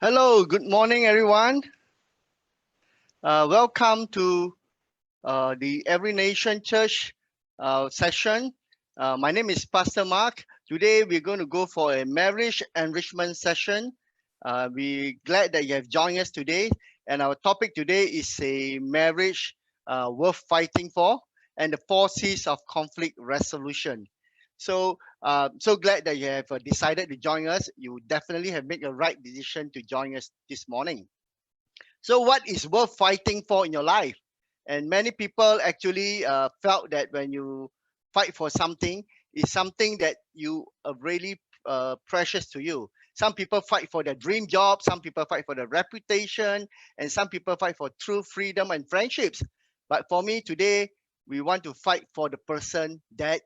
Hello, good morning, everyone. Welcome to the Every Nation Church session. My name is Pastor Mark. Today, we're going to go for a marriage enrichment session. We're glad that you have joined us today. And our topic today is a marriage worth fighting for and the 4 C's of conflict resolution. So glad that you have decided to join us. You definitely have made the right decision to join us this morning. So, what is worth fighting for in your life? And many people actually felt that when you fight for something, is something that you are really precious to you. Some people fight for their dream job, some people fight for their reputation, and some people fight for true freedom and friendships. But for me today, we want to fight for the person that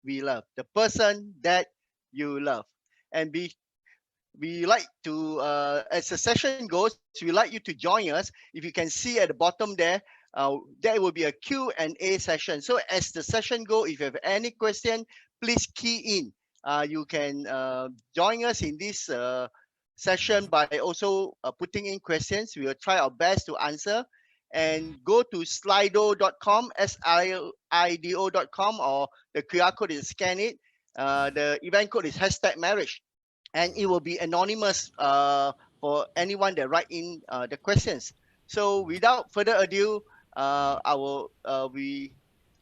we love, the person that you love. And we like to as the session goes, we like you to join us. If you can see at the bottom there, there will be a Q&A session. So as the session go, if you have any question, please key in. You can join us in this session by also putting in questions. We will try our best to answer. And go to slido.com, slido.com, or the QR code is scan it. The event code is #marriage, and it will be anonymous for anyone that write in the questions. So without further ado, we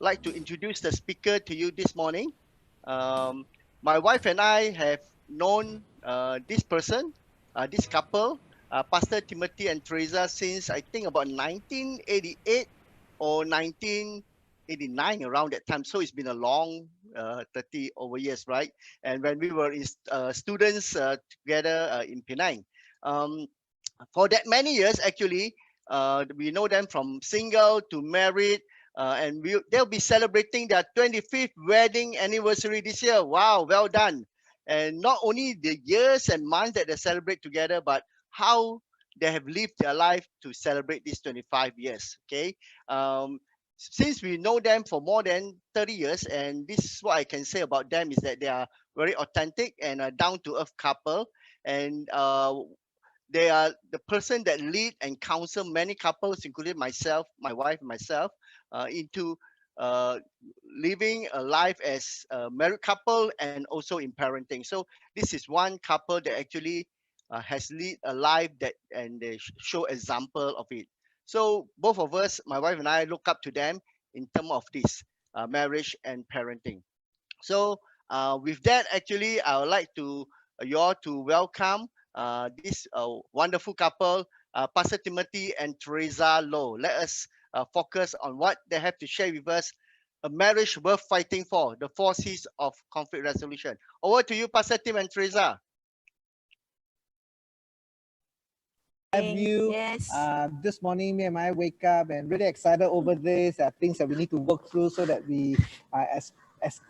like to introduce the speaker to you this morning. My wife and I have known this person, this couple, Pastor Timothy and Teresa, since I think about 1988 or 1989, around that time. So it's been a long 30 over years, right? And when we were students together in Penang. Um, for that many years, actually, we know them from single to married, and they'll be celebrating their 25th wedding anniversary this year. Wow, well done. And not only the years and months that they celebrate together, but how they have lived their life to celebrate these 25 years. Okay. Since we know them for more than 30 years, and this is what I can say about them, is that they are very authentic and a down-to-earth couple. And they are the person that lead and counsel many couples, including myself, my wife, and myself, into uh, living a life as a married couple and also in parenting. So this is one couple that actually has lead a life that, and they show example of it. So both of us, my wife and I, look up to them in terms of this marriage and parenting. So with that, actually, I would like to you all to welcome this wonderful couple, Pastor Timothy and Teresa Loh. Let us focus on what they have to share with us. A marriage worth fighting for, the 4 C's of conflict resolution. Over to you, Pastor Tim and Teresa. Have you this morning? Me and I wake up and really excited over this. There are things that we need to work through so that we are as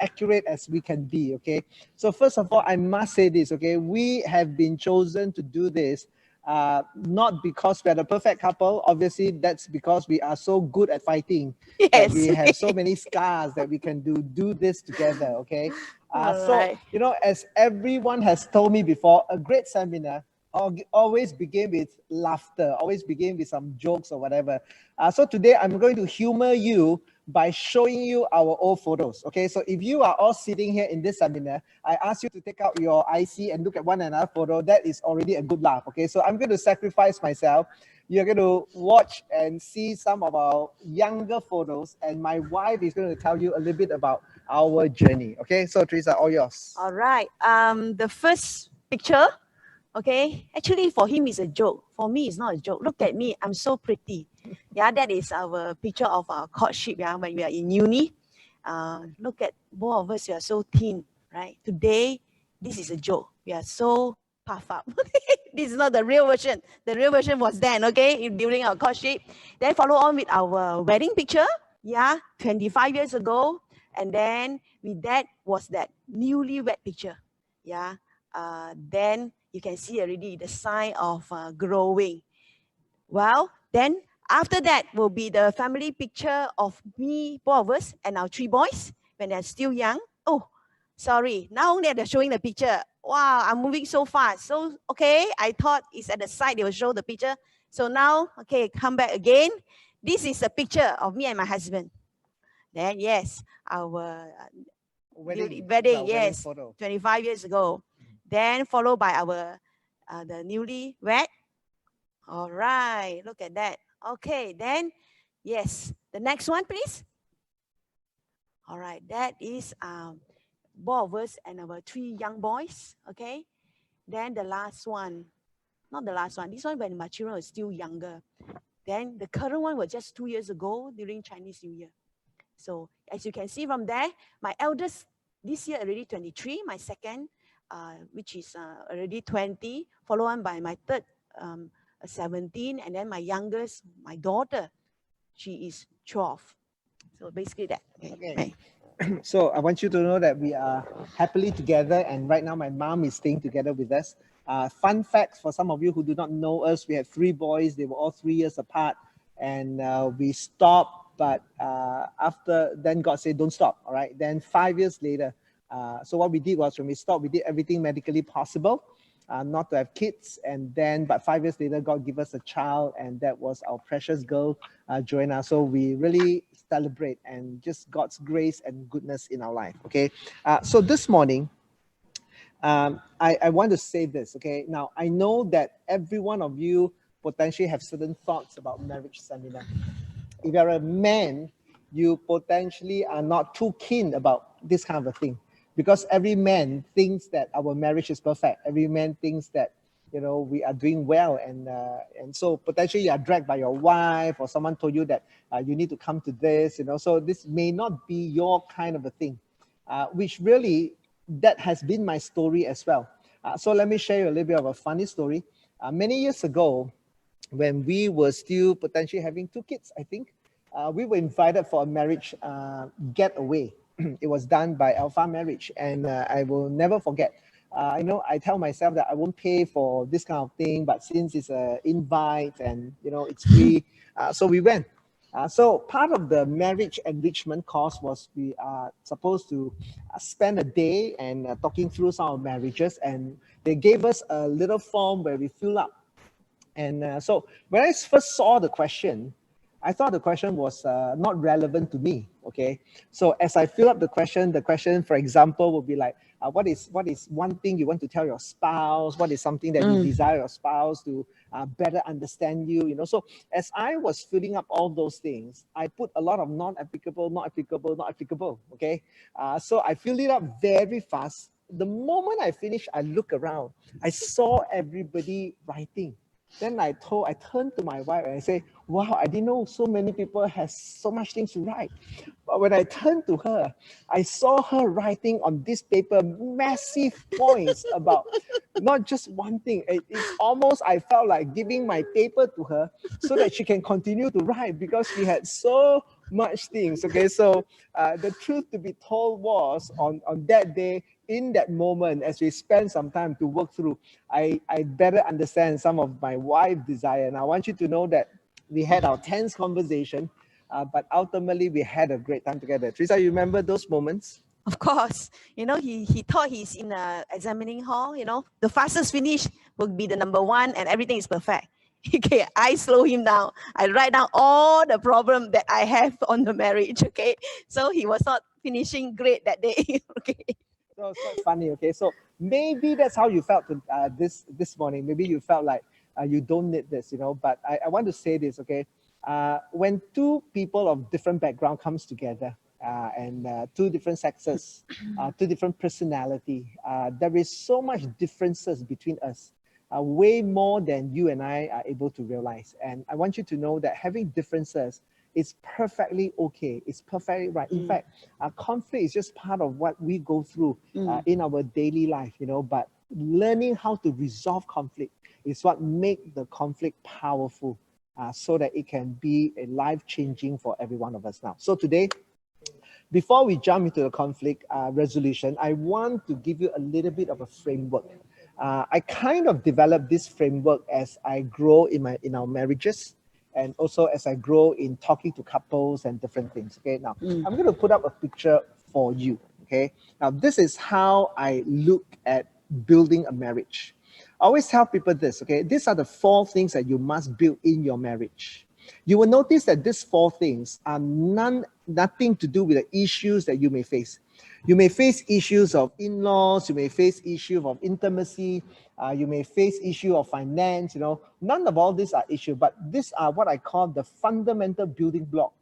accurate as we can be. Okay, so first of all, I must say this. Okay, we have been chosen to do this not because we are the perfect couple. Obviously, that's because we are so good at fighting. Yes. We have so many scars that we can do this together. Okay, so you know, as everyone has told me before, a great seminar always begin with laughter, always begin with some jokes or whatever. So today I'm going to humor you by showing you our old photos. Okay, so if you are all sitting here in this seminar, I ask you to take out your IC and look at one another photo. That is already a good laugh. Okay, so I'm going to sacrifice myself. You're going to watch and see some of our younger photos, and my wife is going to tell you a little bit about our journey. Okay, so Teresa, all yours. All right. The first picture, okay, actually for him it's a joke. For me, it's not a joke. Look at me, I'm so pretty. Yeah, that is our picture of our courtship. Yeah, when we are in uni. Look at both of us. We are so thin, right? Today, this is a joke. We are so puffed up. This is not the real version. The real version was then, okay, during our courtship. Then follow on with our wedding picture. Yeah, 25 years ago. And then with that was that newlywed picture. Yeah. Then you can see already the sign of growing. Well, then after that will be the family picture of me, both of us, and our 3 boys when they're still young. Oh, sorry. Now only they're showing the picture. Wow, I'm moving so fast. So, okay, I thought it's at the side, they will show the picture. So now, okay, come back again. This is a picture of me and my husband. Then, yes, our wedding, yes, photo. 25 years ago. Then followed by our the newly wed. All right, look at that. Okay, then, yes, the next one, please. All right, that is both of us and our 3 young boys. Okay, then the last one, not the last one. This one when my children were still younger. Then the current one was just 2 years ago during Chinese New Year. So as you can see from there, my eldest this year already 23, my second, which is already 20, followed on by my third, 17, and then my youngest, my daughter, she is 12. So basically that. Okay. So I want you to know that we are happily together, and right now my mom is staying together with us. Fun facts for some of you who do not know us, we have 3 boys. They were all 3 years apart, and we stopped, but after then God said don't stop. All right, then 5 years later, so what we did was when we stopped, we did everything medically possible not to have kids, and then but 5 years later God gave us a child, and that was our precious girl Joanna. So we really celebrate and just God's grace and goodness in our life. Okay, so this morning I want to say this. Okay, now I know that every one of you potentially have certain thoughts about marriage seminar. If you're a man, you potentially are not too keen about this kind of a thing, because every man thinks that our marriage is perfect. Every man thinks that, you know, we are doing well, and so potentially you are dragged by your wife, or someone told you that you need to come to this, you know. So this may not be your kind of a thing, which really that has been my story as well. So let me share you a little bit of a funny story. Many years ago, when we were still potentially having 2 kids, I think, we were invited for a marriage getaway. It was done by Alpha Marriage, and I will never forget. You know, I tell myself that I won't pay for this kind of thing, but since it's an invite and, you know, it's free, so we went. So part of the marriage enrichment course was we are supposed to spend a day and talking through some of marriages, and they gave us a little form where we fill up. And so when I first saw the question, I thought the question was not relevant to me. Okay, so as I fill up the question, for example, would be like, what is one thing you want to tell your spouse? What is something that you desire your spouse to better understand you? You know, so as I was filling up all those things, I put a lot of non-applicable, not applicable, not applicable. Okay, so I filled it up very fast. The moment I finished, I look around, I saw everybody writing. Then I turned to my wife and I say, wow, I didn't know so many people have so much things to write. But when I turned to her, I saw her writing on this paper massive points about not just one thing. It's almost, I felt like giving my paper to her so that she can continue to write, because she had so much things. Okay, so the truth to be told was on that day, in that moment, as we spend some time to work through, I better understand some of my wife's desire. And I want you to know that we had our tense conversation, but ultimately we had a great time together. Teresa, you remember those moments? Of course, you know, he thought he's in a examining hall, you know, the fastest finish will be the number 1 and everything is perfect. Okay, I slow him down. I write down all the problem that I have on the marriage. Okay, so he was not finishing great that day. Okay. So it's quite funny. Okay, so maybe that's how you felt this morning. Maybe you felt like you don't need this, you know. But I want to say this. Okay, when 2 people of different background comes together, and 2 different sexes, 2 different personality, there is so much differences between us, way more than you and I are able to realize. And I want you to know that having differences is perfectly okay. It's perfectly right. In fact, conflict is just part of what we go through in our daily life, you know. But learning how to resolve conflict is what makes the conflict powerful, so that it can be a life-changing for every one of us now. So today, before we jump into the conflict resolution, I want to give you a little bit of a framework. I kind of developed this framework as I grow in our marriages, and also as I grow in talking to couples and different things. Okay, now I'm going to put up a picture for you. okay? Now, this is how I look at building a marriage. I always tell people this, okay? These are the 4 things that you must build in your marriage. You will notice that these 4 things are nothing to do with the issues that you may face. You may face issues of in-laws, you may face issues of intimacy, you may face issue of finance, none of all these are issues, but these are what I call the fundamental building block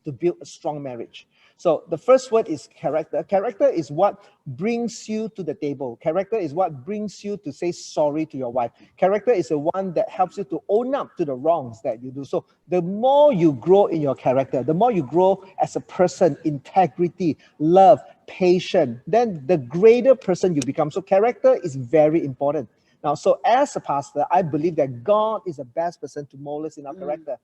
to build a strong marriage. So the first word is character. Character is what brings you to the table. Character is what brings you to say sorry to your wife. Character is the one that helps you to own up to the wrongs that you do. So the more you grow in your character, the more you grow as a person, integrity, love, patience, then the greater person you become. So character is very important. Now, so as a pastor, I believe that God is the best person to mold us in our character.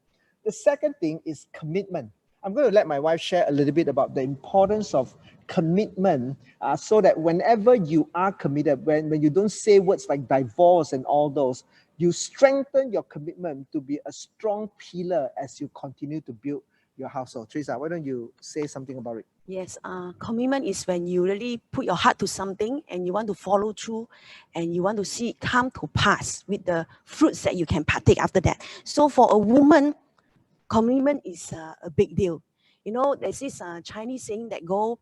The second thing is commitment. I'm going to let my wife share a little bit about the importance of commitment, so that whenever you are committed, when you don't say words like divorce and all those, you strengthen your commitment to be a strong pillar as you continue to build your household. Teresa, why don't you say something about it? Yes, commitment is when you really put your heart to something and you want to follow through and you want to see it come to pass with the fruits that you can partake after that. So for a woman, commitment is a big deal. There's this Chinese saying that go,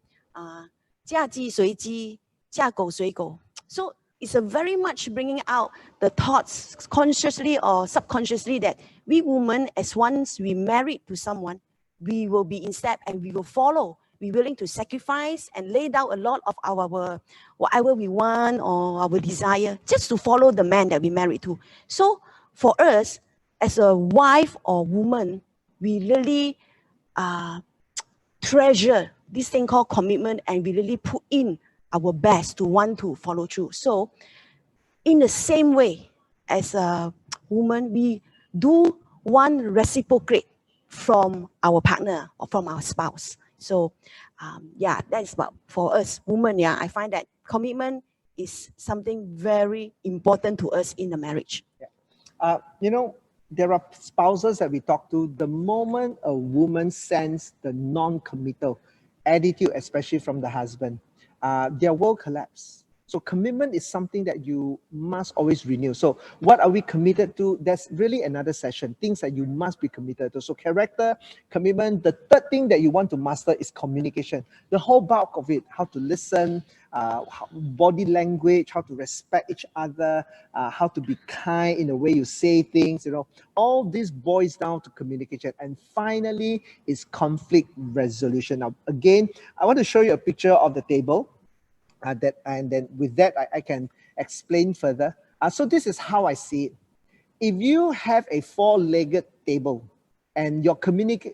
嫁鸡随鸡，嫁狗随狗. So it's a very much bringing out the thoughts consciously or subconsciously that we women, as once we married to someone, we will be in step and we will follow. We're willing to sacrifice and lay down a lot of our whatever we want or our desire just to follow the man that we married to. So for us, as a wife or woman, we really treasure this thing called commitment and we really put in our best to want to follow through. So in the same way as a woman, we do want reciprocate from our partner or from our spouse. So that's about for us women. I find that commitment is something very important to us in the marriage. There are spouses that we talk to, the moment a woman senses the non-committal attitude, especially from the husband, their world collapses. So commitment is something that you must always renew. So what are we committed to? That's really another session, things that you must be committed to. So character, commitment. The third thing that you want to master is communication. The whole bulk of it, how to listen, body language, how to respect each other, how to be kind in the way you say things, all this boils down to communication. And finally is conflict resolution. Now, again, I want to show you a picture of the table. And then with that, I can explain further. So this is how I see it. If you have a 4-legged table and your communication,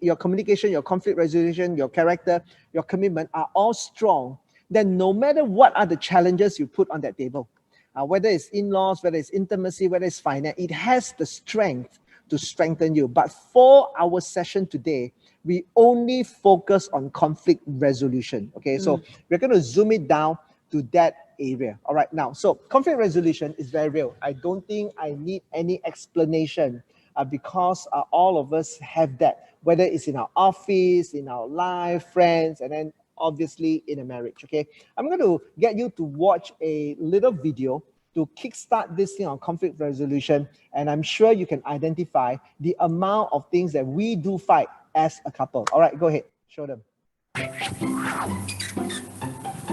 your conflict resolution, your character, your commitment are all strong, then no matter what are the challenges you put on that table, whether it's in-laws, whether it's intimacy, whether it's finance, it has the strength to strengthen you. But for our session today, we only focus on conflict resolution. Okay, so we're going to zoom it down to that area. All right, now, so conflict resolution is very real. I don't think I need any explanation because all of us have that, whether it's in our office, in our life, friends, and then obviously in a marriage. Okay, I'm going to get you to watch a little video to kickstart this thing on conflict resolution, and I'm sure you can identify the amount of things that we do fight as a couple. All right, go ahead, show them.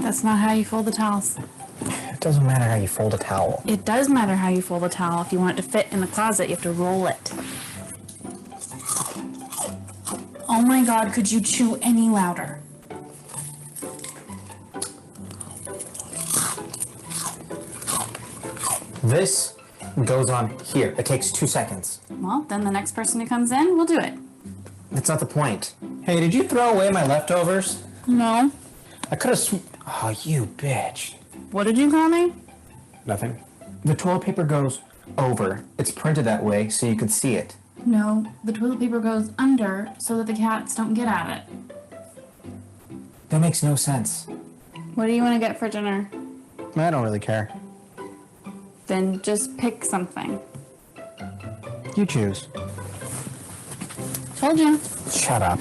That's not how you fold the towels. It doesn't matter how you fold a towel. It does matter how you fold a towel. If you want it to fit in the closet, you have to roll it. Oh my God, could you chew any louder? This goes on here. It takes 2 seconds. Well, then the next person who comes in will do it. That's not the point. Hey, did you throw away my leftovers? No. I could have Oh, you bitch. What did you call me? Nothing. The toilet paper goes over. It's printed that way so you could see it. No, the toilet paper goes under so that the cats don't get at it. That makes no sense. What do you want to get for dinner? I don't really care. Then just pick something. You choose. Told you. Shut up.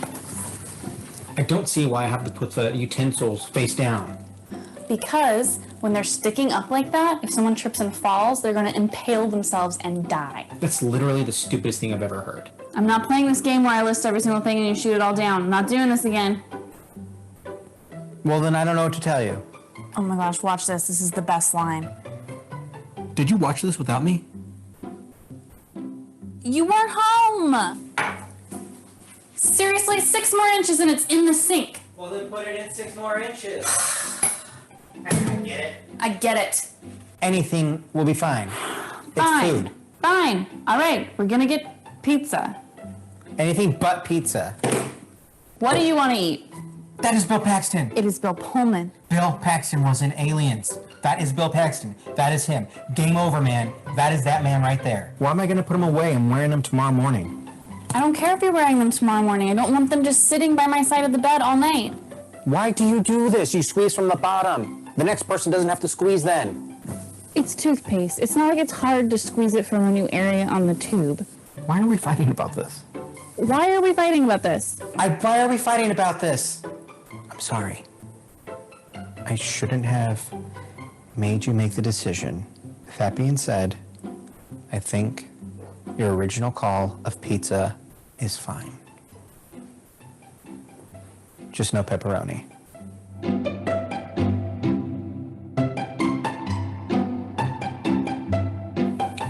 I don't see why I have to put the utensils face down. Because when they're sticking up like that, if someone trips and falls, they're going to impale themselves and die. That's literally the stupidest thing I've ever heard. I'm not playing this game where I list every single thing and you shoot it all down. I'm not doing this again. Well, then I don't know what to tell you. Oh my gosh, watch this. This is the best line. Did you watch this without me? You weren't home! Seriously, 6 more inches and it's in the sink. Well, then put it in 6 more inches. I get it. I get it. Anything will be fine. It's Fine. food. Fine. All right, we're gonna get pizza. Anything but pizza. What do you want to eat? That is Bill Paxton. It is Bill Pullman. Bill Paxton was in Aliens. That is Bill Paxton. That is him. Game over, man. That is that man right there. Why am I going to put him away? I'm wearing them tomorrow morning. I don't care if you're wearing them tomorrow morning. I don't want them just sitting by my side of the bed all night. Why do you do this? You squeeze from the bottom. The next person doesn't have to squeeze then. It's toothpaste. It's not like it's hard to squeeze it from a new area on the tube. Why are we fighting about this? Why are we fighting about this? Why are we fighting about this? I'm sorry. I shouldn't have made you make the decision. That being said, I think your original call of pizza is fine. Just no pepperoni.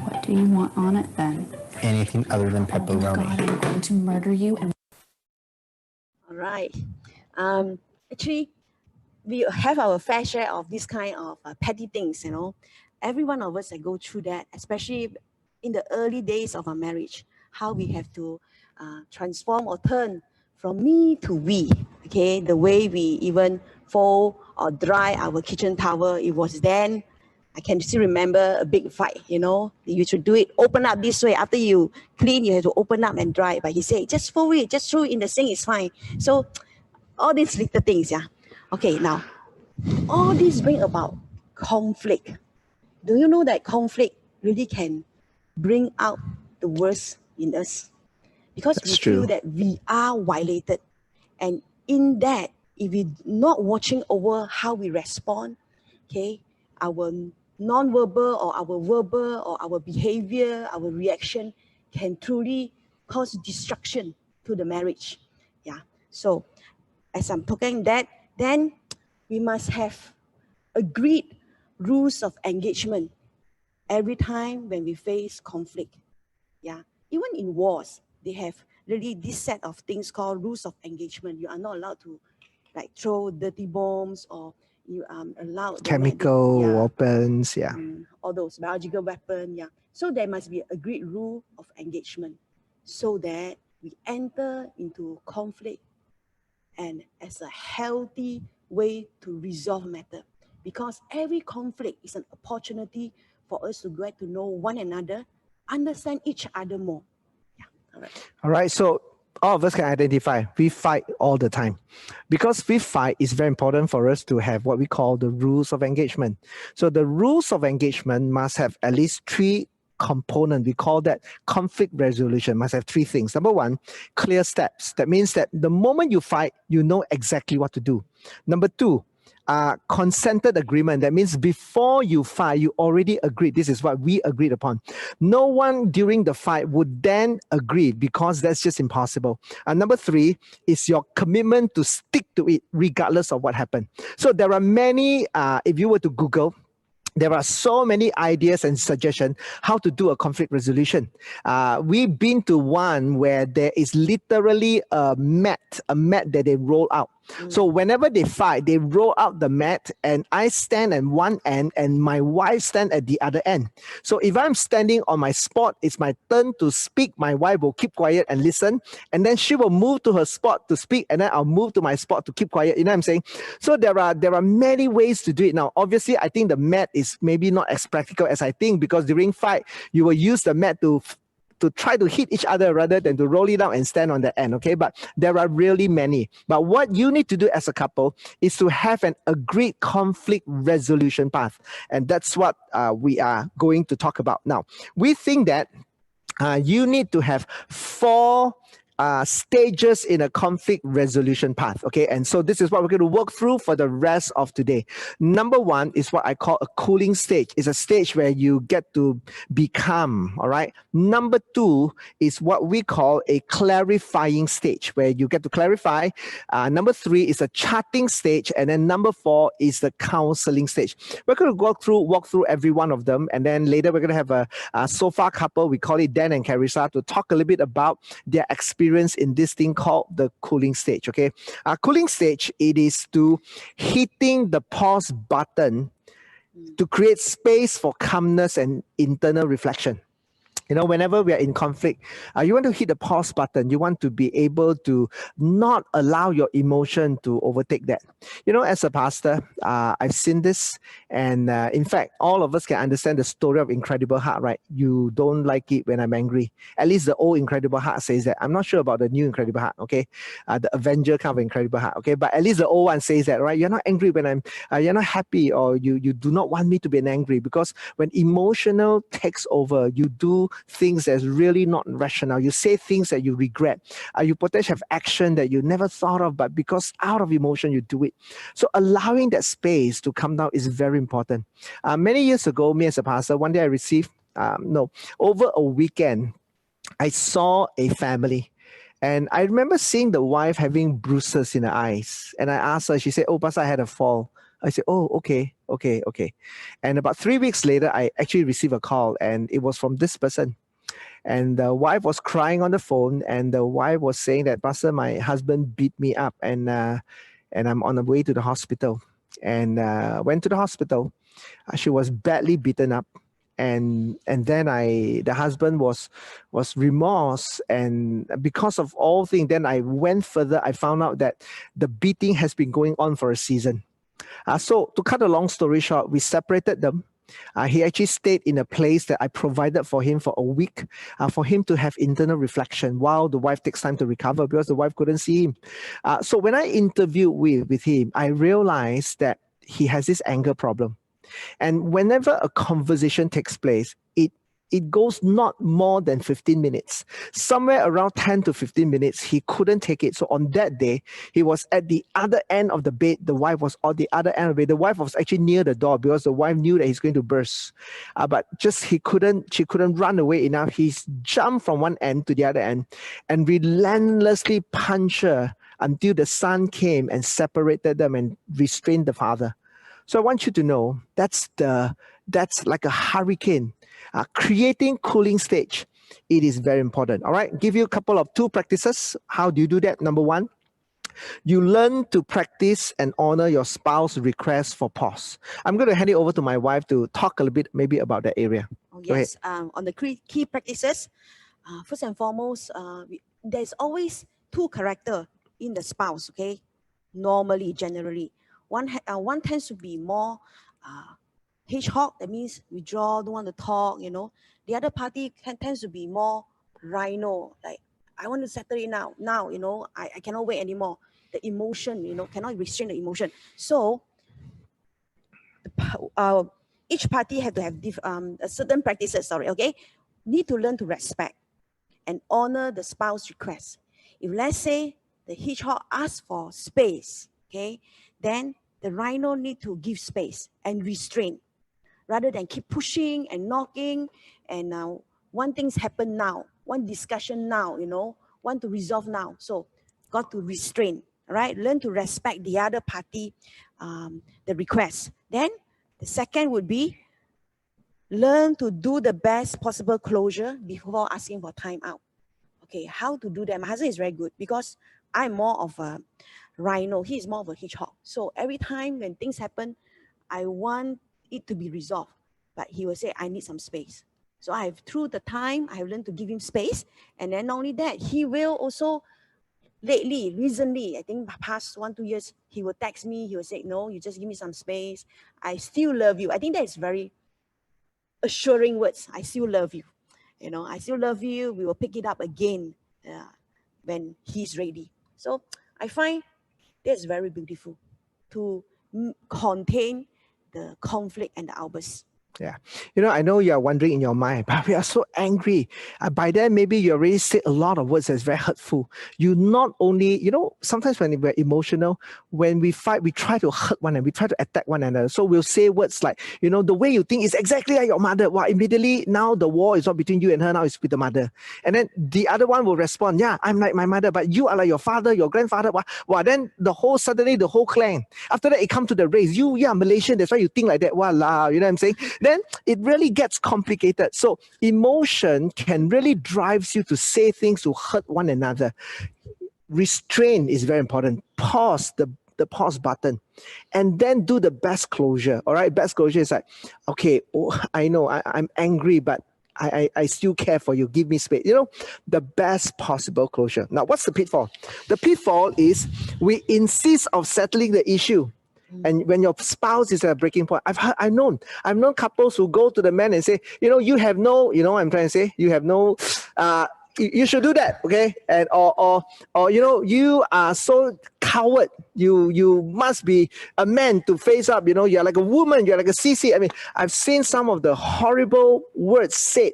What do you want on it then? Anything other than Oh my God, pepperoni. I'm going to murder you and All right. Actually, we have our fair share of this kind of petty things, you know. Every one of us that go through that, especially in the early days of our marriage, how we have to transform or turn from me to we, okay? The way we even fold or dry our kitchen towel, it was then, I can still remember a big fight, you know. You should do it, open up this way. After you clean, you have to open up and dry. But he said, just fold it, just throw it in the sink, it's fine. So all these little things, yeah. Okay, now, all these bring about conflict. Do you know that conflict really can bring out the worst in us? Because we feel that we are violated. And in that, if we're not watching over how we respond, okay, our non-verbal or our verbal or our behavior, our reaction can truly cause destruction to the marriage. Yeah. So as I'm talking that, then we must have agreed rules of engagement every time when we face conflict. Yeah. Even in wars, they have really this set of things called rules of engagement. You are not allowed to like throw dirty bombs or you are allowed Chemical weapons, all those biological weapons, So there must be an agreed rule of engagement so that we enter into conflict and as a healthy way to resolve matter. Because every conflict is an opportunity for us to get to know one another, understand each other more. Yeah, all right. All right, so all of us can identify we fight all the time. Because we fight, it's very important for us to have what we call the rules of engagement. So the rules of engagement must have at least 3 components. We call that conflict resolution, must have 3 things. Number 1, clear steps. That means that the moment you fight, you know exactly what to do. Number 2, consented agreement. That means before you fight, you already agreed. This is what we agreed upon. No one during the fight would then agree because that's just impossible. And number 3 is your commitment to stick to it regardless of what happened. So there are many, if you were to Google, there are so many ideas and suggestions how to do a conflict resolution. We've been to one where there is literally a mat that they roll out. So whenever they fight, they roll out the mat and I stand at one end and my wife stand at the other end. So if I'm standing on my spot, it's my turn to speak. My wife will keep quiet and listen. And then she will move to her spot to speak. And then I'll move to my spot to keep quiet. You know what I'm saying? So there are many ways to do it. Now, obviously, I think the mat is maybe not as practical as I think because during fight, you will use the mat to try to hit each other rather than to roll it out and stand on the end, okay? But there are really many. But what you need to do as a couple is to have an agreed conflict resolution path. And that's what we are going to talk about now. We think that you need to have 4 stages in a conflict resolution path. Okay, and so this is what we're going to work through for the rest of today. Number one is what I call a cooling stage. It's a stage where you get to be calm. All right. Number two is what we call a clarifying stage, where you get to clarify. Number three is a chatting stage, and then number four is the counseling stage. We're going to walk through every one of them, and then later we're going to have a sofa couple. We call it Dan and Carissa, to talk a little bit about their experience in this thing called the cooling stage. Okay, cooling stage, it is to hitting the pause button to create space for calmness and internal reflection. You know, whenever we are in conflict, you want to hit the pause button. You want to be able to not allow your emotion to overtake that. You know, as a pastor, I've seen this. And in fact, all of us can understand the story of Incredible Hulk, right? You don't like it when I'm angry. At least the old Incredible Hulk says that. I'm not sure about the new Incredible Hulk, okay? The Avenger kind of Incredible Hulk, okay? But at least the old one says that, right? You're not angry when you're not happy, or you do not want me to be angry, because when emotional takes over, you do things that's really not rational. You say things that you regret. You potentially have action that you never thought of, but because out of emotion, you do it. So allowing that space to come down is very important. Many years ago, me as a pastor, one day I received, over a weekend, I saw a family. And I remember seeing the wife having bruises in her eyes. And I asked her, she said, "Oh, Pastor, I had a fall." I said, "Oh, okay. And about 3 weeks later, I actually received a call, and it was from this person. And the wife was crying on the phone, and the wife was saying that, "Pastor, my husband beat me up, and I'm on the way to the hospital." And went to the hospital. She was badly beaten up. And then the husband was remorse, and because of all things, then I went further. I found out that the beating has been going on for a season. So to cut a long story short, we separated them. He actually stayed in a place that I provided for him for a week, for him to have internal reflection while the wife takes time to recover, because the wife couldn't see him. So when I interviewed with him, I realized that he has this anger problem. And whenever a conversation takes place, it goes not more than 15 minutes. Somewhere around 10 to 15 minutes, he couldn't take it. So on that day, he was at the other end of the bed. The wife was on the other end of the bed. The wife was actually near the door, because the wife knew that he's going to burst. But just she couldn't run away enough. He jumped from one end to the other end and relentlessly punched her until the son came and separated them and restrained the father. So I want you to know that's like a hurricane. Creating cooling stage, it is very important. All right, give you a couple of 2 practices. How do you do that? Number one, you learn to practice and honor your spouse's request for pause. I'm going to hand it over to my wife to talk a little bit maybe about that area. Oh, yes, on the key practices, first and foremost, there's always 2 characters in the spouse, okay? Normally, generally. One tends to be more hedgehog, that means withdraw, don't want to talk, you know. The other party tends to be more rhino, like, I want to settle it now, you know, I cannot wait anymore. The emotion, you know, cannot restrain the emotion. So each party have to have a certain practices, okay? Need to learn to respect and honor the spouse request. If let's say the hedgehog asks for space, okay, then the rhino need to give space and restrain, rather than keep pushing and knocking and want things happen now, want discussion now, you know, want to resolve now. So got to restrain, right? Learn to respect the other party, the request. Then the second would be learn to do the best possible closure before asking for time out. Okay, how to do that? My husband is very good, because I'm more of a rhino. He is more of a hedgehog. So every time when things happen, I want it to be resolved, but he will say, "I need some space." So through the time, I have learned to give him space. And then not only that, he will also recently, I think past 1-2 years, he will text me, he will say, "No, you just give me some space. I still love you." I think that is very assuring words. I still love you. You know, I still love you. We will pick it up again when he's ready. So I find that's very beautiful, to contain the conflict and the outbursts. Yeah. I know you're wondering in your mind, but we are so angry. By then, maybe you already said a lot of words that's very hurtful. You not only, sometimes when we're emotional, when we fight, we try to hurt one another, we try to attack one another. So we'll say words like, the way you think is exactly like your mother. Well, immediately now the war is not between you and her, now it's with the mother. And then the other one will respond, yeah, I'm like my mother, but you are like your father, your grandfather. Well, then suddenly the whole clan. After that, it comes to the race. You are Malaysian, that's why you think like that. Wow, you know what I'm saying? Then it really gets complicated. So emotion can really drive you to say things to hurt one another. Restraint is very important. Pause, the pause button, and then do the best closure. All right, best closure is like, okay, I know I'm angry, but I still care for you. Give me space. The best possible closure. Now, what's the pitfall? The pitfall is we insist of settling the issue. And when your spouse is at a breaking point, I've known couples who go to the man and say, you have no, I'm trying to say, you have no, you should do that, okay? And or you are so coward. You must be a man to face up. You're like a woman. You're like a CC. I mean, I've seen some of the horrible words said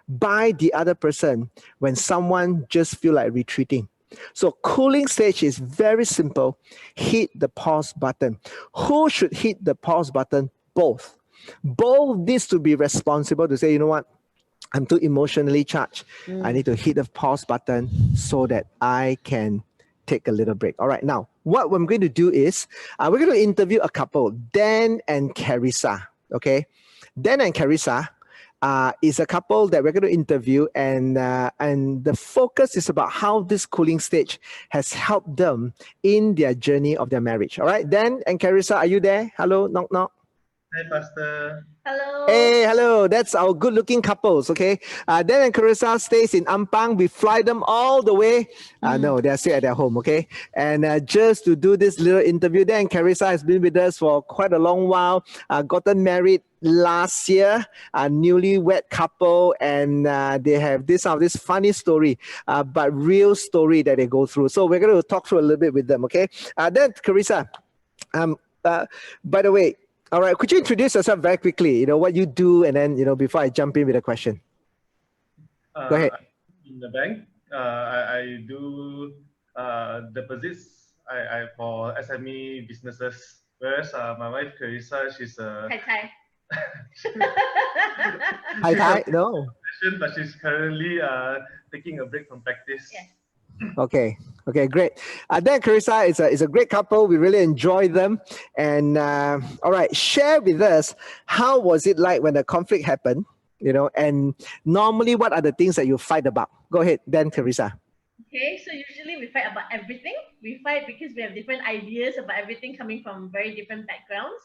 by the other person when someone just feel like retreating. So cooling stage is very simple. Hit the pause button. Who should hit the pause button? Both. Both needs to be responsible to say, you know what? I'm too emotionally charged. I need to hit the pause button so that I can take a little break. All right. Now, what I'm going to do is we're going to interview a couple, Dan and Carissa. Okay. Dan and Carissa is a couple that we're going to interview, and the focus is about how this cooling stage has helped them in their journey of their marriage. All right, Dan and Carissa, are you there? Hello, knock knock. Hi, Pastor. Hello. Hey, hello. That's our good-looking couples, okay? Dan and Carissa stays in Ampang. We fly them all the way. No, they're still at their home, okay? And just to do this little interview, Dan and Carissa has been with us for quite a long while. Gotten married last year, a newlywed couple, and they have this funny story, but real story that they go through. So we're going to talk through a little bit with them, okay? Then Carissa, by the way, all right, could you introduce yourself very quickly, what you do, and then, before I jump in with a question. Go ahead. In the bank, I do deposits for SME businesses, whereas my wife, Carissa, she's a... Hi. Hi, no. But she's currently taking a break from practice. Yes. Okay, great. Then Carissa is a great couple. We really enjoy them. And all right, share with us, how was it like when the conflict happened? And normally what are the things that you fight about? Go ahead, then Carissa. Okay, so usually we fight about everything. We fight because we have different ideas about everything coming from very different backgrounds.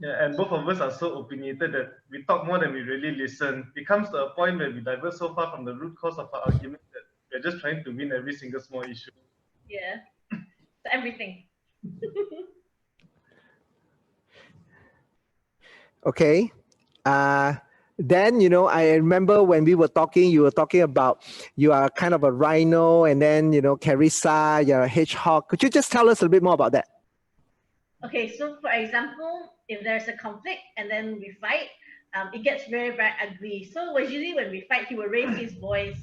Yeah, and both of us are so opinionated that we talk more than we really listen. It comes to a point where we divert so far from the root cause of our argument that we're just trying to win every single small issue. Yeah, so everything. Okay. Then, I remember when we were talking, you were talking about you are kind of a rhino, and then, Carissa, you're a hedgehog. Could you just tell us a little bit more about that? Okay, so for example, if there's a conflict and then we fight, it gets very, very ugly. So usually when we fight, he will raise his voice.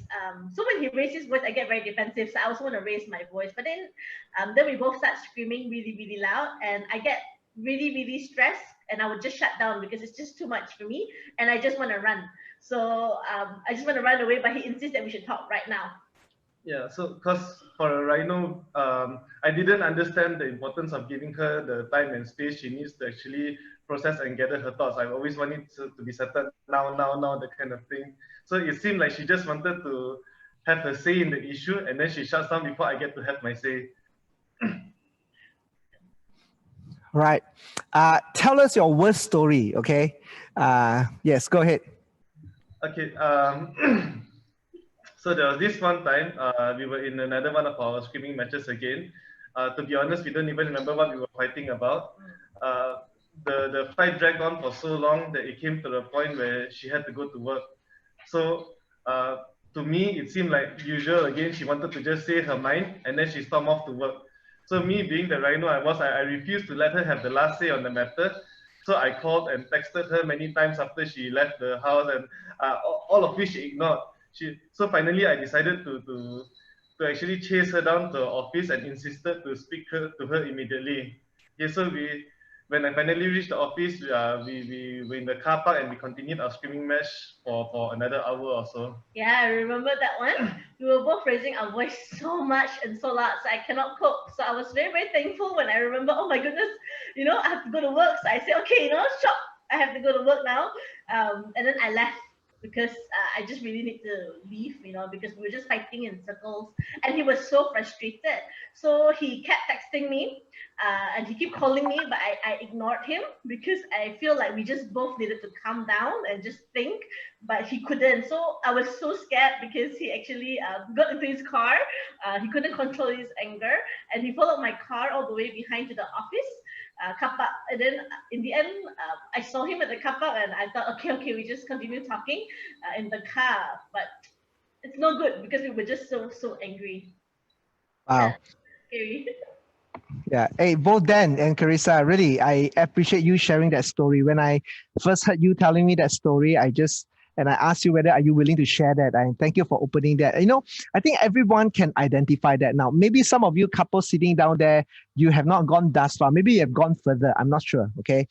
So when he raises his voice, I get very defensive. So I also want to raise my voice. But then we both start screaming really, really loud, and I get really, really stressed, and I would just shut down because it's just too much for me, and I just want to run. So I just want to run away, but he insists that we should talk right now. Yeah, so because for a rhino, I didn't understand the importance of giving her the time and space she needs to actually process and gather her thoughts. I always wanted to be settled now, that kind of thing. So it seemed like she just wanted to have her say in the issue, and then she shuts down before I get to have my say. Right. Tell us your worst story, okay? Yes, go ahead. Okay. So there was this one time, we were in another one of our screaming matches again. To be honest, we don't even remember what we were fighting about. The fight dragged on for so long that it came to the point where she had to go to work. So to me, it seemed like usual again. She wanted to just say her mind, and then she stormed off to work. So me being the rhino I refused to let her have the last say on the matter. So I called and texted her many times after she left the house, and all of which she ignored. So finally I decided to actually chase her down to her office and insisted to speak to her immediately. Okay, so when I finally reached the office, we were in the car park and we continued our screaming match for another hour or so. Yeah, I remember that one. We were both raising our voice so much and so loud, so I cannot cope. So I was very, very thankful when I remember, oh my goodness, I have to go to work. So I said, okay, stop. I have to go to work now. And then I left because I just really need to leave, because we were just fighting in circles. And he was so frustrated. So he kept texting me and he kept calling me, but I ignored him because I feel like we just both needed to calm down and just think, but he couldn't. So I was so scared because he actually got into his car. He couldn't control his anger and he followed my car all the way behind to the office. Car park, and then in the end, I saw him at the car park, and I thought, okay, we just continue talking in the car, but it's no good because we were just so angry. Wow. Scary. Yeah. Hey, both Dan and Carissa, really, I appreciate you sharing that story. When I first heard you telling me that story, I asked you whether are you willing to share that. And thank you for opening that. I think everyone can identify that now. Maybe some of you couples sitting down there, you have not gone thus far. Maybe you have gone further. I'm not sure. Okay.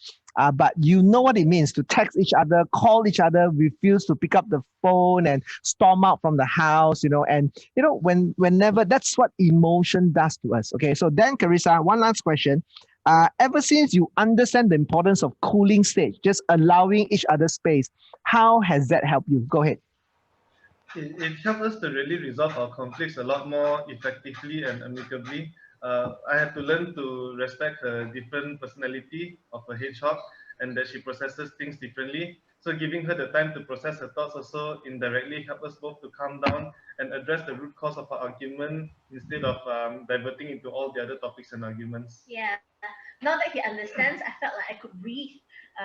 But you know what it means to text each other, call each other, refuse to pick up the phone and storm out from the house, whenever that's what emotion does to us. Okay. So then, Carissa, one last question. Ever since you understand the importance of cooling stage, just allowing each other space, how has that helped you? Go ahead. It helped us to really resolve our conflicts a lot more effectively and amicably. I had to learn to respect her different personality of a hedgehog and that she processes things differently. So giving her the time to process her thoughts also indirectly helped us both to calm down and address the root cause of our argument instead of diverting into all the other topics and arguments. Yeah. Now that he understands, I felt like I could breathe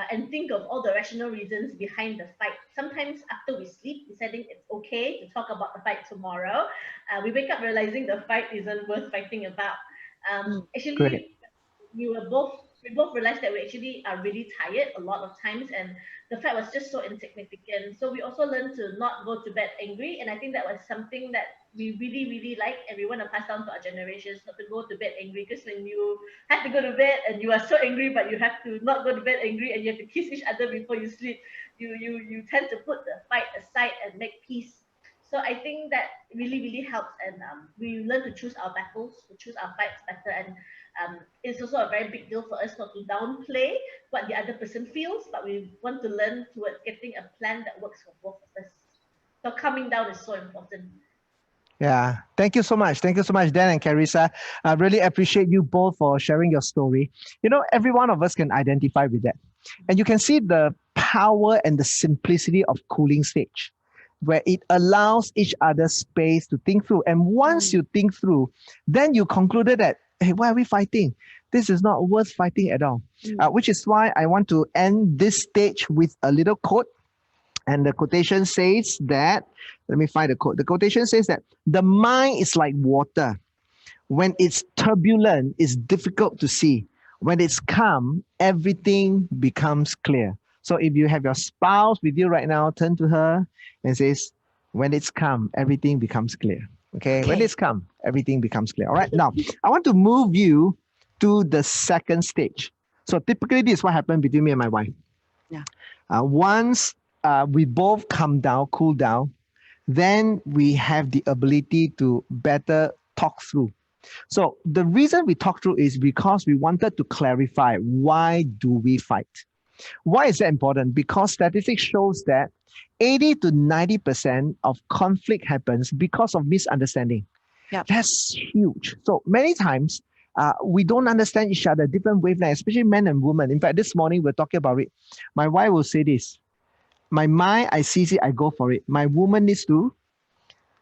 and think of all the rational reasons behind the fight. Sometimes after we sleep, deciding it's okay to talk about the fight tomorrow, we wake up realizing the fight isn't worth fighting about. Actually, Great. we both realized that we actually are really tired a lot of times, and the fight was just so insignificant. So we also learned to not go to bed angry, and I think that was something that we really, really like, and we want to pass down to our generations, not to go to bed angry. Because when you have to go to bed and you are so angry, but you have to not go to bed angry, and you have to kiss each other before you sleep, you tend to put the fight aside and make peace. So I think that really, really helps, and we learn to choose our battles, to choose our fights better, and it's also a very big deal for us not to downplay what the other person feels, but we want to learn towards getting a plan that works for both of us. So calming down is so important. Yeah, thank you so much. Thank you so much, Dan and Carissa. I really appreciate you both for sharing your story. Every one of us can identify with that. And you can see the power and the simplicity of cooling stage, where it allows each other space to think through. And once you think through, then you concluded that, hey, why are we fighting? This is not worth fighting at all. Which is why I want to end this stage with a little quote. And the quotation says that, let me find the quote. The quotation says that the mind is like water. When it's turbulent, it's difficult to see. When it's calm, everything becomes clear. So if you have your spouse with you right now, turn to her and says, when it's calm, everything becomes clear. Okay? When it's calm, everything becomes clear. All right. Now, I want to move you to the second stage. So typically, this is what happened between me and my wife. Yeah. Once we both calm down, cool down, then we have the ability to better talk through. So the reason we talk through is because we wanted to clarify, why do we fight? Why is that important? Because statistics shows that 80 to 90% of conflict happens because of misunderstanding. Yep. That's huge. So many times we don't understand each other, different wavelengths, especially men and women. In fact, this morning we're talking about it. My wife will say this: my mind, I seize it, I go for it. My woman needs to?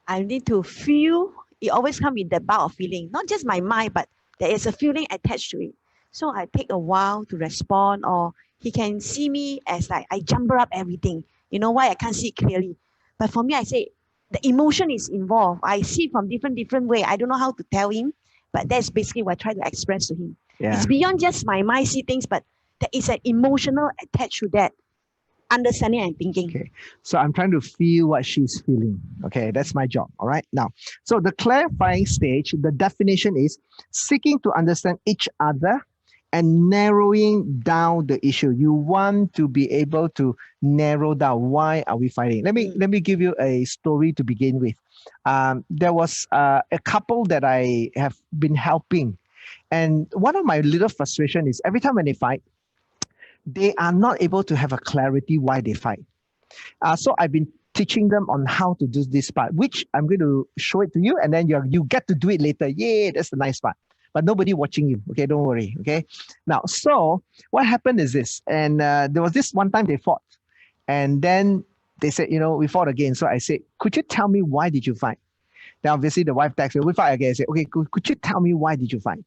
I need to feel. It always comes with the bout of feeling, not just my mind, but there is a feeling attached to it. So I take a while to respond, or he can see me as like I jumble up everything. You know why I can't see it clearly? But for me, I say the emotion is involved. I see it from different way. I don't know how to tell him, but that's basically what I try to express to him. Yeah. It's beyond just my mind see things, but There is an emotional attached to that understanding and thinking. Okay, so I'm trying to feel what she's feeling. Okay, that's my job. All right. Now, so the clarifying stage, the definition is seeking to understand each other and narrowing down the issue. You want to be able to narrow down why are we fighting. Let me give you a story to begin with. There was a couple that I have been helping, and one of my little frustration is every time when they fight, they are not able to have a clarity why they fight. So I've been teaching them on how to do this part, which I'm going to show it to you, and then you get to do it later. Yay, that's the nice part. But nobody watching you. Okay, don't worry. Okay. Now, so what happened is this, and there was this one time they fought, and then they said, we fought again. So I said, could you tell me why did you fight? Then obviously the wife texted, we fight again. I said, okay, could you tell me why did you fight?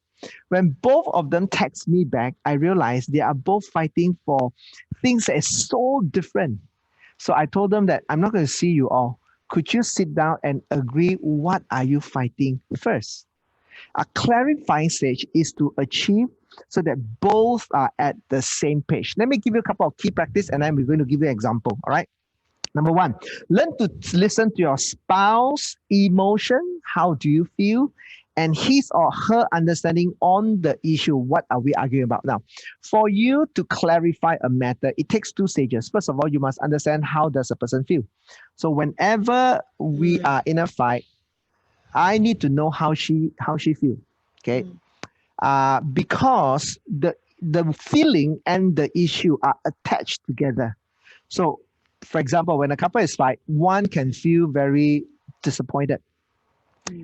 When both of them text me back, I realized they are both fighting for things that is so different. So I told them that I'm not going to see you all. Could you sit down and agree what are you fighting first? A clarifying stage is to achieve so that both are at the same page. Let me give you a couple of key practice and then we're going to give you an example. All right. Number one, learn to listen to your spouse emotion. How do you feel? And his or her understanding on the issue. What are we arguing about now? For you to clarify a matter, it takes two stages. First of all, you must understand how does a person feel. So whenever we are in a fight, I need to know how she feels. Okay, because the feeling and the issue are attached together. So, for example, when a couple is fight, one can feel very disappointed,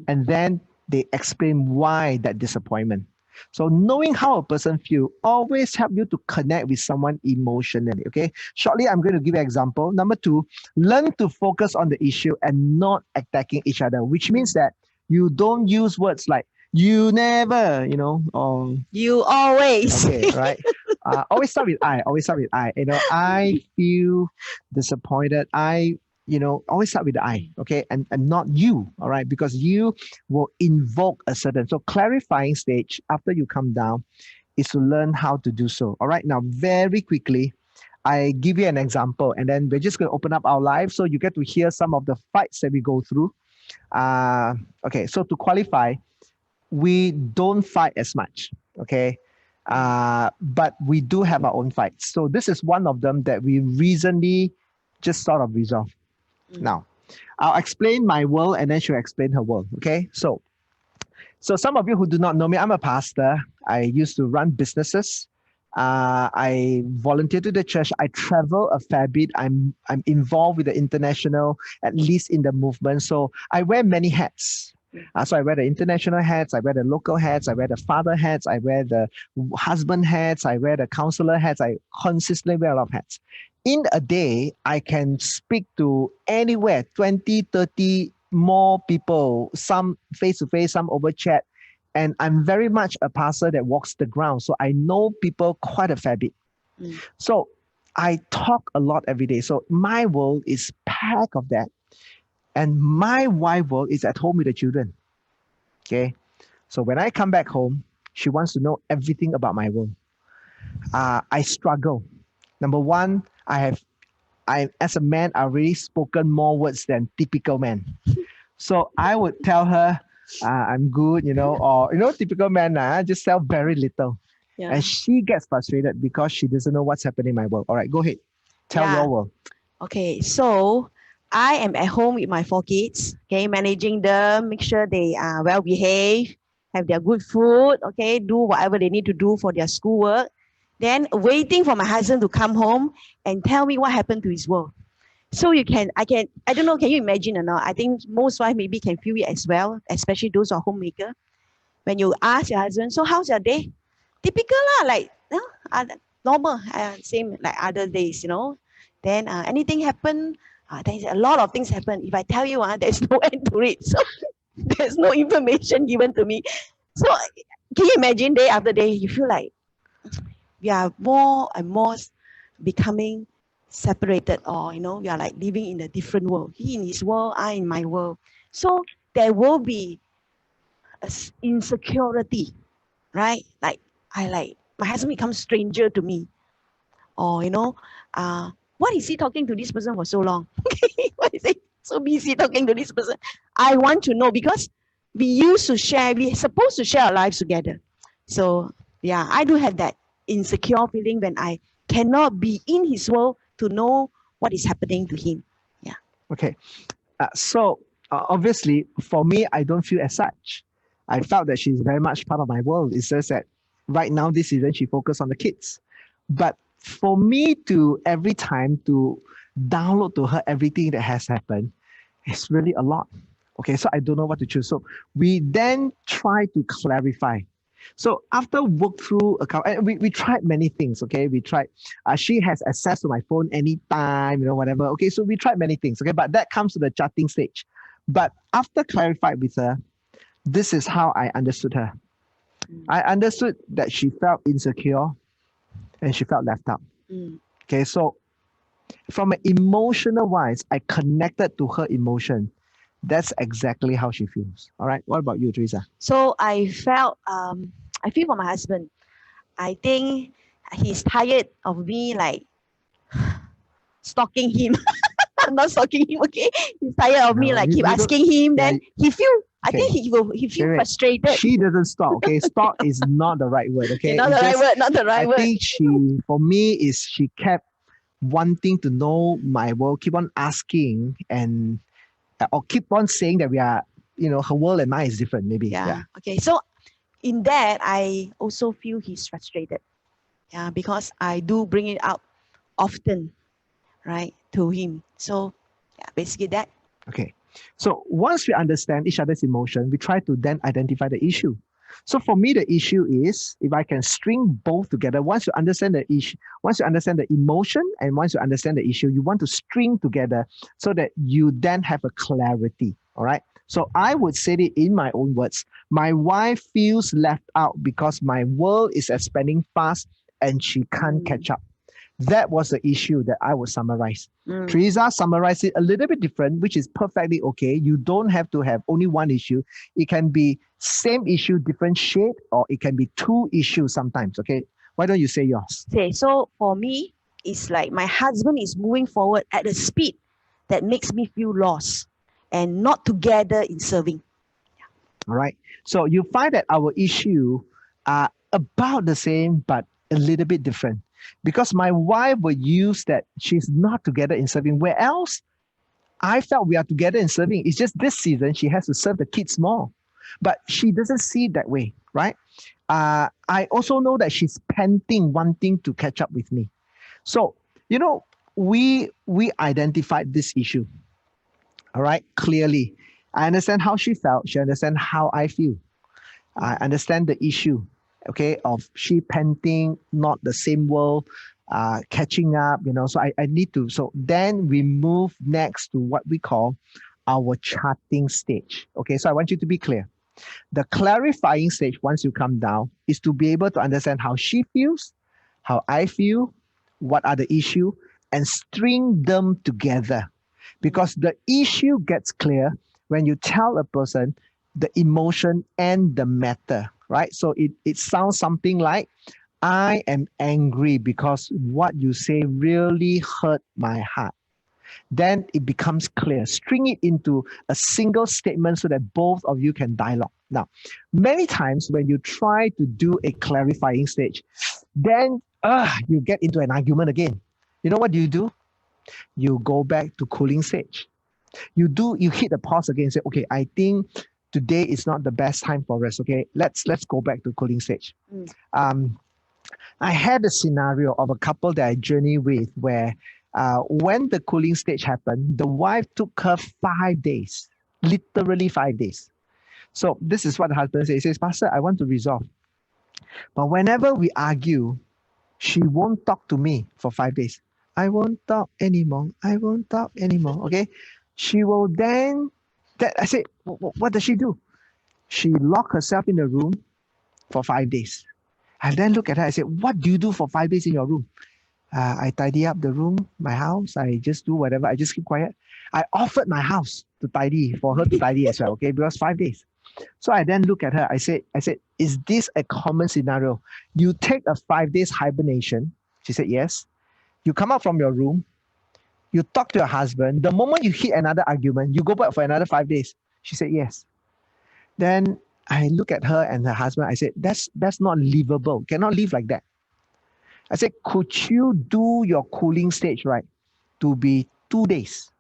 and then they explain why that disappointment. So knowing how a person feels always help you to connect with someone emotionally. Okay. Shortly, I'm going to give you an example. Number two, learn to focus on the issue and not attacking each other, which means that you don't use words like you never, or you always. Okay, right. Always start with I. Always start with I. I feel disappointed. Always start with the I, okay, and not you, all right, because you will invoke a certain. So clarifying stage after you come down is to learn how to do so. All right, now very quickly, I give you an example, and then we're just going to open up our live so you get to hear some of the fights that we go through. Okay, so to qualify, we don't fight as much, okay, but we do have our own fights. So this is one of them that we recently just sort of resolved. Now, I'll explain my world and then she'll explain her world. Okay. So some of you who do not know me, I'm a pastor. I used to run businesses. I volunteer to the church. I travel a fair bit. I'm involved with the international, at least in the movement. So I wear many hats. So I wear the international hats, I wear the local hats, I wear the father hats, I wear the husband hats, I wear the counselor hats. I consistently wear a lot of hats. In a day, I can speak to anywhere, 20, 30 more people, some face-to-face, some over chat. And I'm very much a pastor that walks the ground. So I know people quite a fair bit. So I talk a lot every day. So my world is packed of that. And my wife world is at home with the children. Okay. So when I come back home, she wants to know everything about my world. I struggle. Number one, as a man, I've already spoken more words than typical man. So I would tell her, I'm good, or, typical man, just tell very little. Yeah. And she gets frustrated because she doesn't know what's happening in my world. All right, go ahead. Tell your world. Okay, so I am at home with my 4 kids, okay, managing them, make sure they are well behaved, have their good food, okay, do whatever they need to do for their schoolwork. Then waiting for my husband to come home and tell me what happened to his work. So I don't know, can you imagine or not? I think most wives maybe can feel it as well, especially those who are homemaker. When you ask your husband, so how's your day? Typical like normal, same like other days, Then anything happen? There's a lot of things happen. If I tell you, there's no end to it. So there's no information given to me. So can you imagine day after day, you feel like we are more and more becoming separated, or we are like living in a different world. He in his world, I in my world. So there will be insecurity, right? Like my husband becomes stranger to me. or what is he talking to this person for so long? Why is he so busy talking to this person? I want to know, because we're supposed to share our lives together. So yeah, I do have that insecure feeling when I cannot be in his world to know what is happening to him. Yeah. Okay. So obviously, for me, I don't feel as such. I felt that she's very much part of my world. It's just that right now, this season, she focused on the kids. But for me to every time to download to her everything that has happened, it's really a lot. Okay, so I don't know what to choose. So we then try to clarify. So after work through we tried many things. Okay, we tried. She has access to my phone anytime, whatever. Okay, so we tried many things. Okay, but that comes to the chatting stage. But after clarified with her, this is how I understood her. I understood that she felt insecure and she felt left out. Okay, so from an emotional wise, I connected to her emotion. That's exactly how she feels. All right. What about you, Teresa? So I feel for my husband. I think he's tired of me like stalking him. I'm not stalking him, okay? He's tired of me like keep asking him. Then he feel. I think he feel frustrated. She doesn't stalk. Okay, stalk is not the right word. Okay, not the right word. I think for me, she kept wanting to know my world, keep on asking and or keep on saying that we are, her world and mine is different. Maybe. Yeah. Okay. So in that, I also feel he's frustrated. Yeah, because I do bring it up often, right, to him. So yeah, basically that. Okay. So once we understand each other's emotion, we try to then identify the issue. So for me, the issue is if I can string both together. Once you understand the issue, once you understand the emotion, and once you understand the issue, you want to string together so that you then have a clarity. All right. So I would say it in my own words. My wife feels left out because my world is expanding fast and she can't catch up. That was the issue that I would summarize. Teresa summarized it a little bit different, which is perfectly okay. You don't have to have only one issue. It can be same issue, different shade, or it can be two issues sometimes. Okay. Why don't you say yours? Okay. So for me, it's like my husband is moving forward at a speed that makes me feel lost and not together in serving. Yeah. All right. So you find that our issue are about the same, but a little bit different. Because my wife would use that she's not together in serving, where else I felt we are together in serving. It's just this season she has to serve the kids more. But she doesn't see it that way, right? I also know that she's panting, wanting to catch up with me. So, we identified this issue, all right, clearly. I understand how she felt. She understands how I feel. I understand the issue. Okay, of she panting, not the same world, catching up, so I need to. So then we move next to what we call our charting stage. Okay, so I want you to be clear. The clarifying stage, once you come down, is to be able to understand how she feels, how I feel, what are the issue, and string them together. Because the issue gets clear when you tell a person the emotion and the matter. Right? So it sounds something like, I am angry because what you say really hurt my heart. Then it becomes clear. String it into a single statement so that both of you can dialogue. Now, many times when you try to do a clarifying stage, then you get into an argument again. You know what do? You go back to cooling stage. You hit the pause again and say, okay, I think today is not the best time for us. Okay, let's go back to cooling stage. I had a scenario of a couple that I journey with where when the cooling stage happened, the wife took her 5 days, literally 5 days. So this is what the husband says. He says, Pastor, I want to resolve. But whenever we argue, she won't talk to me for 5 days. I won't talk anymore. I won't talk anymore. Okay. She will then, I said, what does she do? She locked herself in the room for 5 days. I then look at her, I said, what do you do for 5 days in your room? I tidy up the room, my house. I just do whatever. I just keep quiet. I offered my house to tidy, for her to tidy as well, okay? Because 5 days. So I then look at her, I said, is this a common scenario? You take a 5 days hibernation. She said, yes. You come out from your room, you talk to your husband. The moment you hit another argument, you go back for another 5 days. She said, yes. Then I look at her and her husband. I said, that's not livable. Cannot live like that. I said, could you do your cooling stage, right, to be 2 days?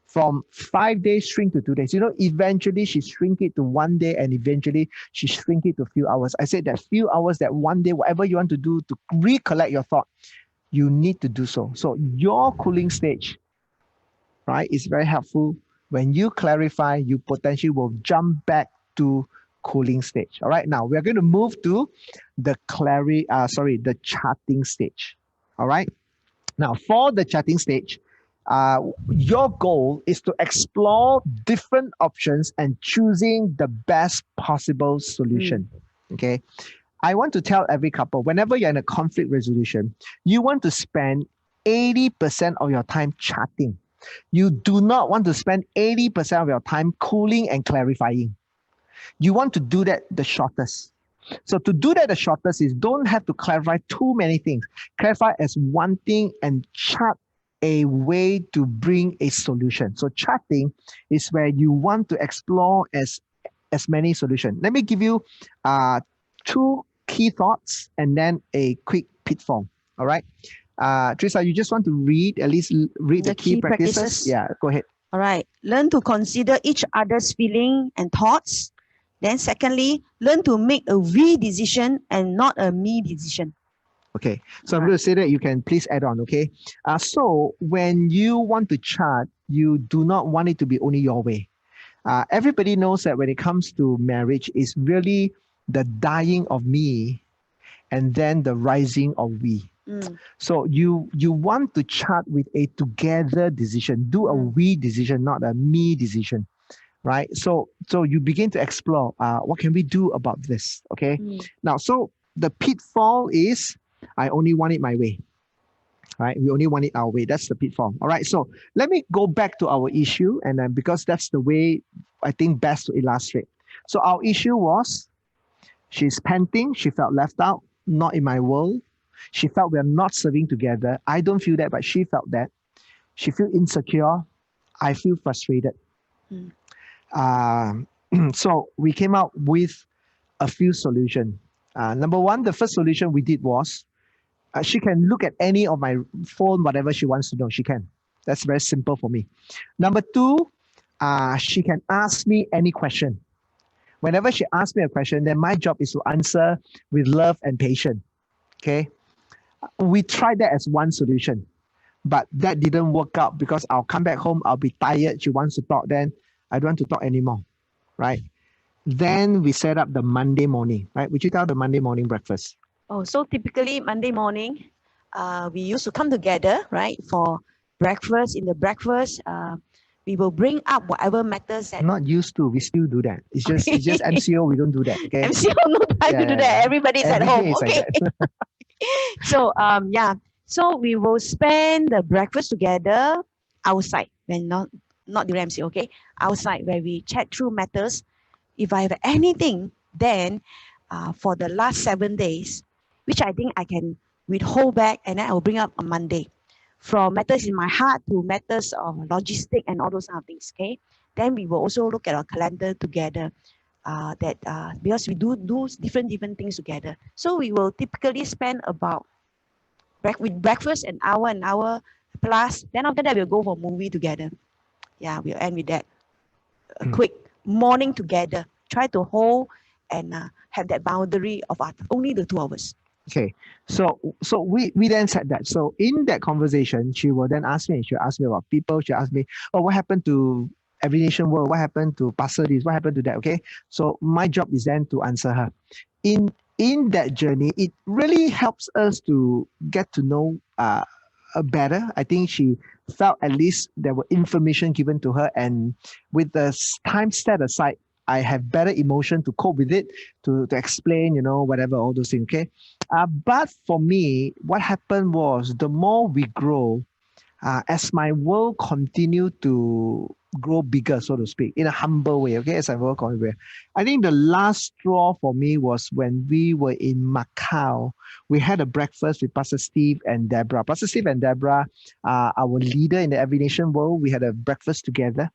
From 5 days shrink to 2 days. You know, eventually she shrink it to 1 day, and eventually she shrink it to a few hours. I said that few hours, that 1 day, whatever you want to do to recollect your thought, you need to do so. So your cooling stage, right, is very helpful. When you clarify, you potentially will jump back to cooling stage. All right, now we're going to move to the the charting stage. All right, now for the charting stage, your goal is to explore different options and choosing the best possible solution. Okay, I want to tell every couple, whenever you're in a conflict resolution, you want to spend 80% of your time charting. You do not want to spend 80% of your time cooling and clarifying. You want to do that the shortest. So to do that the shortest is don't have to clarify too many things. Clarify as one thing and chart a way to bring a solution. So charting is where you want to explore as many solutions. Let me give you 2 key thoughts and then a quick pitfall. All right. Teresa, you just want to read the key practices? Yeah, go ahead. All right. Learn to consider each other's feeling and thoughts. Then secondly, learn to make a we decision and not a me decision. Okay, so I'm going to say that, you can please add on, okay? So when you want to chart, you do not want it to be only your way. Everybody knows that when it comes to marriage, it's really the dying of me and then the rising of we. So you want to chart with a together decision. Do a we decision, not a me decision, right? So you begin to explore, what can we do about this, okay? Now, so the pitfall is, I only want it my way, right? We only want it our way. That's the pitfall. All right. So let me go back to our issue, and then because that's the way I think best to illustrate. So our issue was, she's panting. She felt left out, not in my world. She felt we're not serving together. I don't feel that, but she felt that. She feel insecure. I feel frustrated. So we came out with a few solutions. Number one, the first solution we did was, she can look at any of my phone, whatever she wants to know, she can. That's very simple for me. Number two, she can ask me any question. Whenever she asks me a question, then my job is to answer with love and patience. Okay. We tried that as one solution, but that didn't work out because I'll come back home, I'll be tired. She wants to talk, then I don't want to talk anymore. Right. Then we set up the Monday morning, right? Would you tell the Monday morning breakfast? Oh, so typically Monday morning, we used to come together, right, for breakfast. In the breakfast, we will bring up whatever matters that. Not used to, we still do that. It's just MCO, we don't do that. Okay. MCO, no time to do that. Everybody's at home. Okay. Like So so we will spend the breakfast together outside, when not during MCO, okay, outside, where we chat through matters. If I have anything, then for the last 7 days, which I think I can withhold back, and then I will bring up on Monday, from matters in my heart to matters of logistic and all those kind of things. Okay, then we will also look at our calendar together. Because we do different things together, so we will typically spend about with breakfast an hour plus. Then after that, we'll go for a movie together. Yeah, we'll end with that. A quick morning together. Try to hold and have that boundary of only the 2 hours. Okay, so we then said that. So in that conversation, she will then ask me. She'll ask me about people. She'll ask me, oh, what happened to Every Nation World? What happened to Pastor this? What happened to that? Okay, so my job is then to answer her. In that journey, it really helps us to get to know better. I think she felt at least there were information given to her, and with the time set aside, I have better emotion to cope with it, to explain, whatever, all those things, okay? But for me, what happened was, the more we grow, as my world continued to grow bigger, so to speak, in a humble way, okay, as I will call it. I think the last straw for me was when we were in Macau. We had a breakfast with Pastor Steve and Deborah. Pastor Steve and Deborah, our leader in the Every Nation world, we had a breakfast together.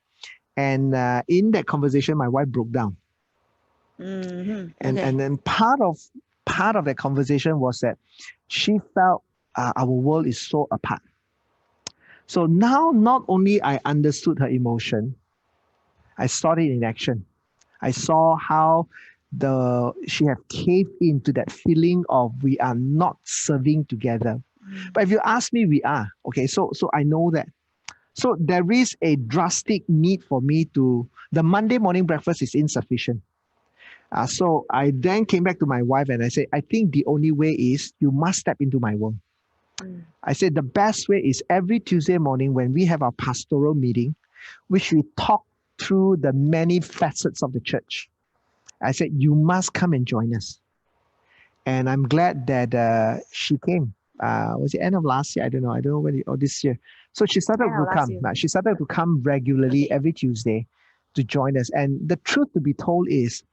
And in that conversation, my wife broke down. Mm-hmm. And then part of that conversation was that she felt our world is so apart. So now not only I understood her emotion, I saw it in action. I saw how she had caved into that feeling of we are not serving together. But if you ask me, we are. Okay, so I know that. So there is a drastic need for me the Monday morning breakfast is insufficient. So I then came back to my wife and I said, I think the only way is you must step into my world. I said the best way is every Tuesday morning when we have our pastoral meeting, which we talk through the many facets of the church. I said, you must come and join us. And I'm glad that she came. Was it end of last year? I don't know when or this year. So she started to come. She started to come regularly every Tuesday to join us. And the truth to be told is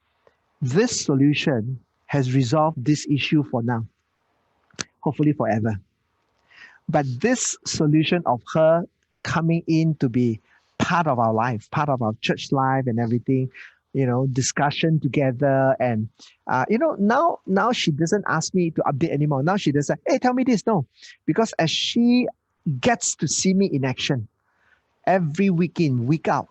this solution has resolved this issue for now, hopefully forever. But this solution of her coming in to be part of our life, part of our church life and everything, discussion together. And, now she doesn't ask me to update anymore. Now she does say, hey, tell me this. No, because as she gets to see me in action every week in, week out,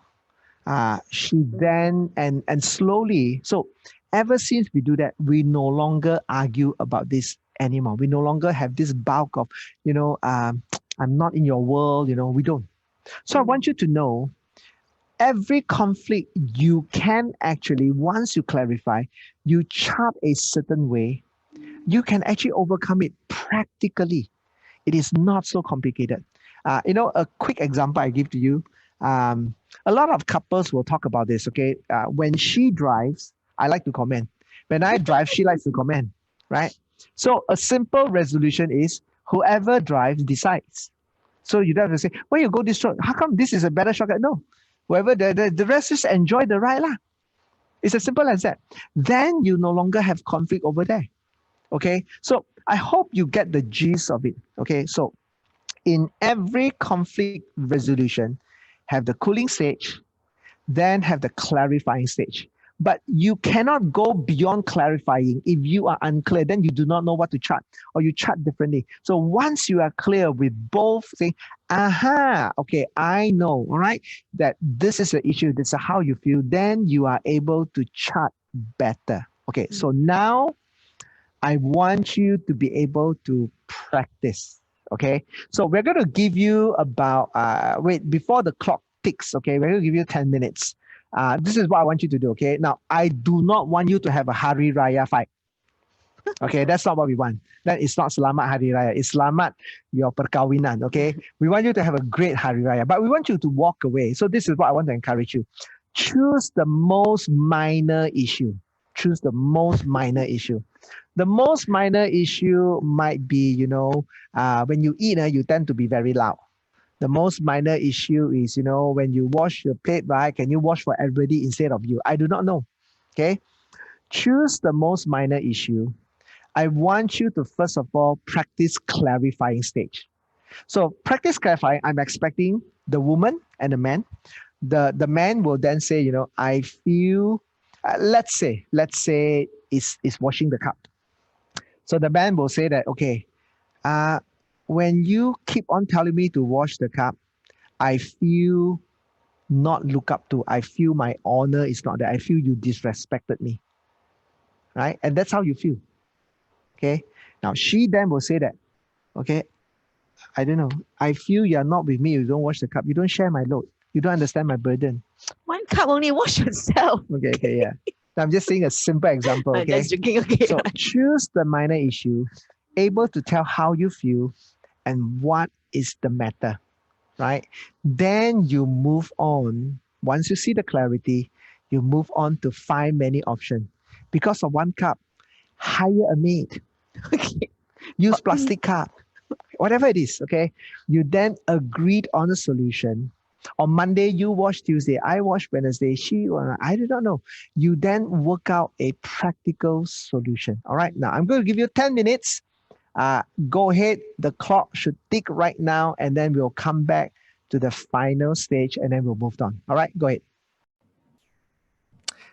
she then, and slowly, so ever since we do that, we no longer argue about this anymore. We no longer have this bulk of, I'm not in your world, we don't. So I want you to know, every conflict you can actually, once you clarify, you chart a certain way, you can actually overcome it practically. It is not so complicated. A quick example I give to you. A lot of couples will talk about this, okay? When she drives, I like to comment. When I drive, she likes to comment, right? So a simple resolution is whoever drives decides. So you don't have to say, well, you go this road. How come this is a better shortcut? No. Whoever, the rest just enjoy the ride lah. It's as simple as that. Then you no longer have conflict over there. Okay? So I hope you get the gist of it. Okay? So in every conflict resolution, have the cooling stage, then have the clarifying stage. But you cannot go beyond clarifying. If you are unclear, then you do not know what to chart, or you chart differently. So once you are clear with both, saying, okay, I know, all right, that this is the issue, this is how you feel, then you are able to chart better. Okay, so now I want you to be able to practice. Okay, so we're going to give you about, before the clock ticks, okay, we're going to give you 10 minutes. This is what I want you to do, okay? Now, I do not want you to have a Hari Raya fight. Okay, that's not what we want. That is not Selamat Hari Raya. It's Selamat your perkawinan, okay? We want you to have a great Hari Raya, but we want you to walk away. So this is what I want to encourage you. Choose the most minor issue. Choose the most minor issue. The most minor issue might be, when you eat, you tend to be very loud. The most minor issue is, when you wash your plate, right? Can you wash for everybody instead of you? I do not know. Okay. Choose the most minor issue. I want you to, first of all, practice clarifying stage. So practice clarifying. I'm expecting the woman and the man. The man will then say, I feel, let's say is washing the cup. So the man will say that, okay, when you keep on telling me to wash the cup, I feel not look up to. I feel my honor is not there. I feel you disrespected me. Right? And that's how you feel. Okay. Now she then will say that, okay, I don't know. I feel you're not with me. You don't wash the cup. You don't share my load. You don't understand my burden. One cup only, wash yourself. Okay, yeah. I'm just saying a simple example. Okay. Just joking. Okay. So choose the minor issue, able to tell how you feel and what is the matter, right? Then you move on. Once you see the clarity, you move on to find many options. Because of one cup, hire a maid. Okay. Use plastic cup. Whatever it is, okay? You then agreed on a solution. On Monday, you watch Tuesday, I watch Wednesday, I do not know. You then work out a practical solution. All right. Now, I'm going to give you 10 minutes. Go ahead. The clock should tick right now, and then we'll come back to the final stage, and then we'll move on. All right. Go ahead.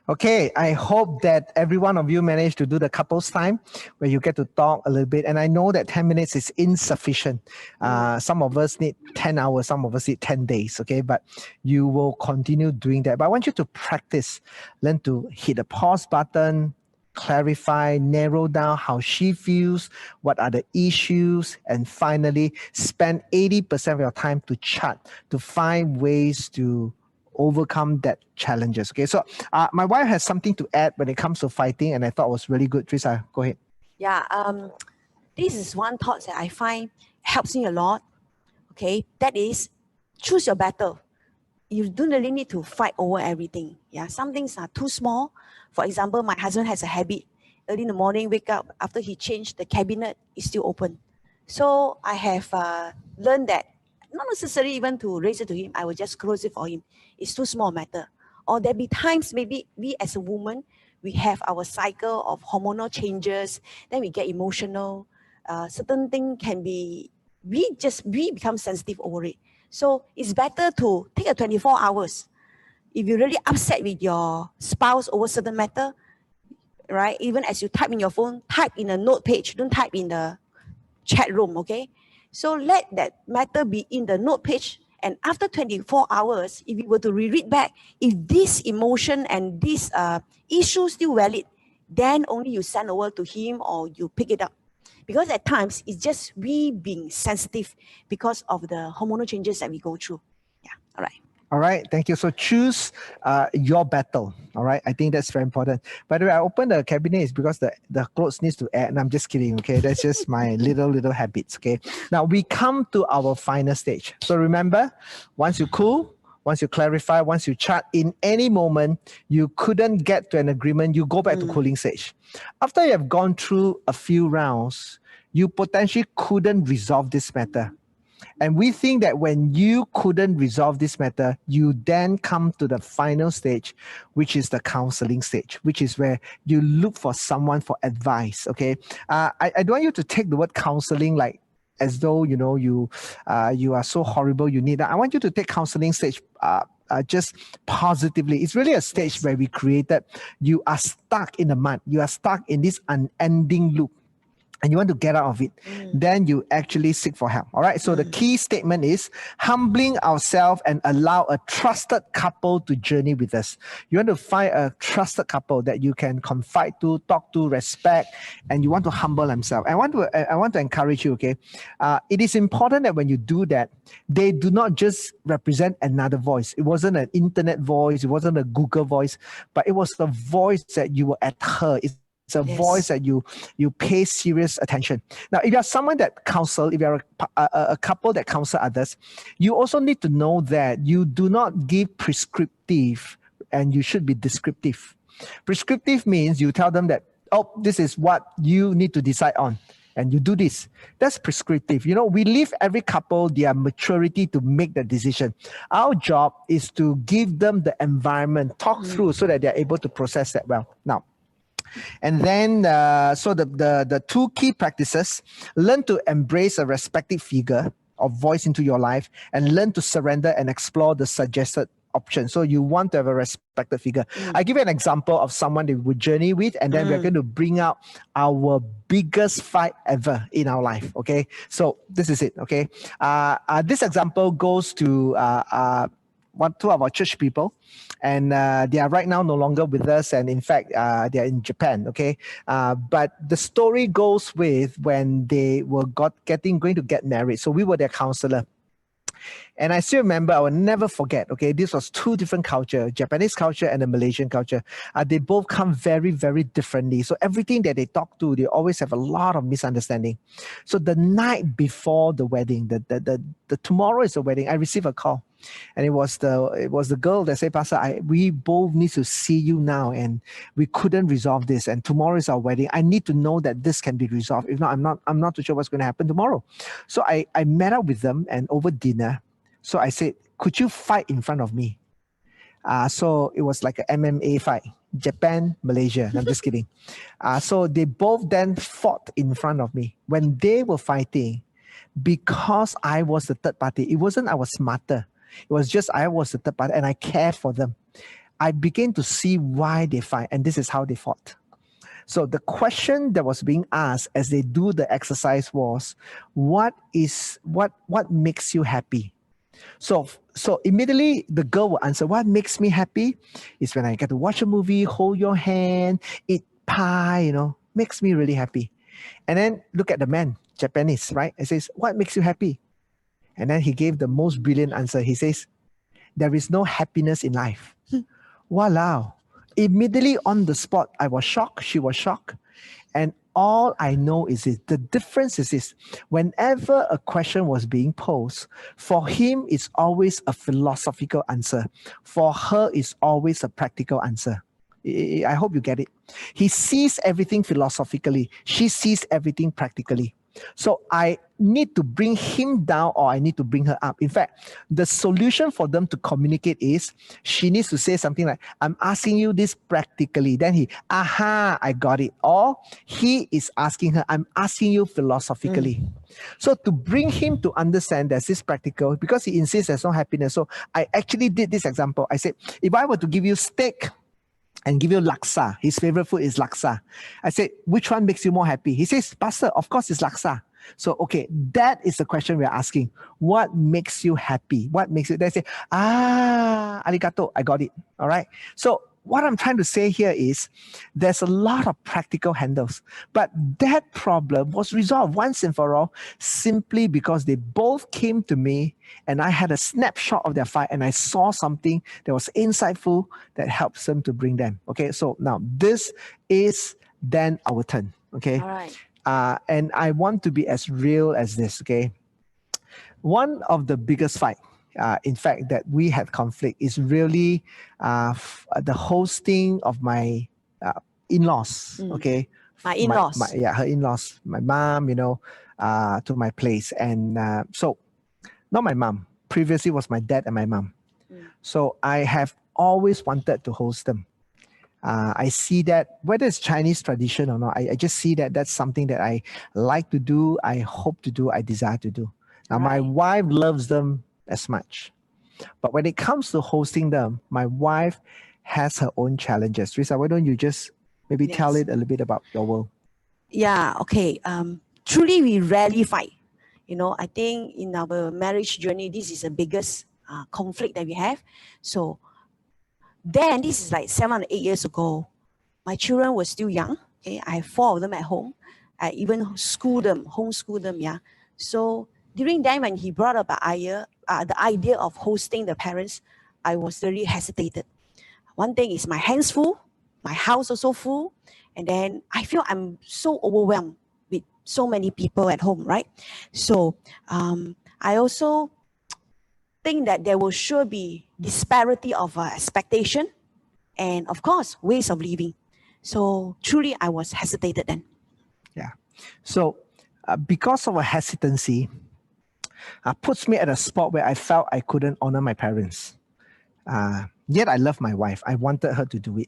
Okay, I hope that every one of you managed to do the couples time where you get to talk a little bit. And I know that 10 minutes is insufficient. Some of us need 10 hours, some of us need 10 days, okay? But you will continue doing that. But I want you to practice, learn to hit the pause button, clarify, narrow down how she feels, what are the issues, and finally spend 80% of your time to chat, to find ways to overcome that challenges. Okay, so my wife has something to add when it comes to fighting, and I thought was really good. Teresa, go ahead. Yeah, this is one thought that I find helps me a lot. Okay, that is choose your battle. You don't really need to fight over everything. Yeah, some things are too small. For example, my husband has a habit. Early in the morning, wake up, after he changed, the cabinet is still open. So I have learned that not necessarily even to raise it to him, I will just close it for him. It's too small matter. Or there be times maybe we as a woman, we have our cycle of hormonal changes, then we get emotional. Certain thing can be, we become sensitive over it. So it's better to take a 24 hours. If you're really upset with your spouse over certain matter, right? Even as you type in your phone, type in a note page, don't type in the chat room, okay? So let that matter be in the note page. And after 24 hours, if you were to reread back, if this emotion and this issue still valid, then only you send over to him or you pick it up. Because at times, it's just we being sensitive because of the hormonal changes that we go through. Yeah, all right. All right, thank you. So choose your battle. All right, I think that's very important. By the way, I opened the cabinet is because the clothes needs to add, and I'm just kidding, okay? That's just my little habits, okay? Now, we come to our final stage. So remember, once you cool, once you clarify, once you chat, in any moment, you couldn't get to an agreement, you go back to cooling stage. After you have gone through a few rounds, you potentially couldn't resolve this matter. And we think that when you couldn't resolve this matter, you then come to the final stage, which is the counseling stage, which is where you look for someone for advice, okay? I don't want you to take the word counseling like as though, you know, you are so horrible, you need that. I want you to take counseling stage just positively. It's really a stage where we created, you are stuck in the mud. You are stuck in this unending loop, and you want to get out of it, then you actually seek for help. All right. So the key statement is humbling ourselves and allow a trusted couple to journey with us. You want to find a trusted couple that you can confide to, talk to, respect, and you want to humble themselves. I want to encourage you. Okay. It is important that when you do that, they do not just represent another voice. It wasn't an internet voice. It wasn't a Google voice, but it was the voice that you will adhere. It's a voice that you pay serious attention. Now, if you're someone that counsel, if you're a couple that counsel others, you also need to know that you do not give prescriptive and you should be descriptive. Prescriptive means you tell them that, oh, this is what you need to decide on, and you do this. That's prescriptive. You know, we leave every couple their maturity to make the decision. Our job is to give them the environment, talk through so that they're able to process that well. Now, and then, so the two key practices: learn to embrace a respected figure or voice into your life, and learn to surrender and explore the suggested option. So you want to have a respected figure. I give you an example of someone that we would journey with, and then we're going to bring out our biggest fight ever in our life. Okay, so this is it. Okay, this example goes to two of our church people, and they are right now no longer with us, and in fact they are in Japan. Okay, but the story goes with when they were going to get married. So we were their counselor, and I still remember, I will never forget. Okay, this was two different culture, Japanese culture and the Malaysian culture. They both come very, very differently. So everything that they talk to, they always have a lot of misunderstanding. So the night before the wedding, the tomorrow is the wedding, I received a call. And it was the girl that said, Pastor, we both need to see you now, and we couldn't resolve this. And tomorrow is our wedding. I need to know that this can be resolved. If not, I'm not too sure what's going to happen tomorrow. So I met up with them, and over dinner, so I said, could you fight in front of me? So it was like an MMA fight, Japan, Malaysia. I'm just kidding. So they both then fought in front of me. When they were fighting, because I was the third party, it wasn't I was smarter. It was just I was the third party and I cared for them. I began to see why they fight, and this is how they fought. So the question that was being asked as they do the exercise was, what makes you happy? So immediately the girl will answer, what makes me happy is when I get to watch a movie, hold your hand, eat pie, makes me really happy. And then look at the man, Japanese, right? He says, what makes you happy? And then he gave the most brilliant answer. He says, there is no happiness in life. Walao. Immediately on the spot, I was shocked. She was shocked. And all I know is this. The difference is this. Whenever a question was being posed, for him, it's always a philosophical answer. For her, it's always a practical answer. I hope you get it. He sees everything philosophically. She sees everything practically. So I need to bring him down or I need to bring her up. In fact, the solution for them to communicate is she needs to say something like, I'm asking you this practically. Then he, I got it. Or he is asking her, I'm asking you philosophically. So to bring him to understand there's this practical, because he insists there's no happiness. So I actually did this example. I said, if I were to give you steak and give you laksa, his favorite food is laksa. I said, which one makes you more happy? He says, Pastor, of course it's laksa. So, okay, that is the question we're asking. What makes you happy? What makes you, they say, arigato, I got it. All right. So what I'm trying to say here is there's a lot of practical handles, but that problem was resolved once and for all simply because they both came to me and I had a snapshot of their fight and I saw something that was insightful that helps them to bring them. Okay, so now this is then our turn. Okay, All right. And I want to be as real as this. Okay, one of the biggest fight, in fact, that we had conflict is really the hosting of my in-laws. Okay, My in-laws. her in-laws, my mom, to my place, and so not my mom. Previously was my dad and my mom. So I have always wanted to host them. I see that whether it's Chinese tradition or not, I just see that that's something that I like to do, I hope to do, I desire to do. Now, my wife loves them as much. But when it comes to hosting them, my wife has her own challenges. Teresa, why don't you just maybe tell it a little bit about your world? Yeah, okay. Truly, we rarely fight. I think in our marriage journey, this is the biggest conflict that we have. So then, this is like 7 or 8 years ago. My children were still young. Okay, I have 4 of them at home. I even homeschool them. Yeah. So during that, when he brought up the idea of hosting the parents, I was really hesitated. One thing is my hands full, my house also full, and then I feel I'm so overwhelmed with so many people at home, right? So I also think that there will sure be disparity of expectation and, of course, ways of living. So truly, I was hesitated then. Yeah. So because of a hesitancy, puts me at a spot where I felt I couldn't honor my parents. Yet I love my wife. I wanted her to do it.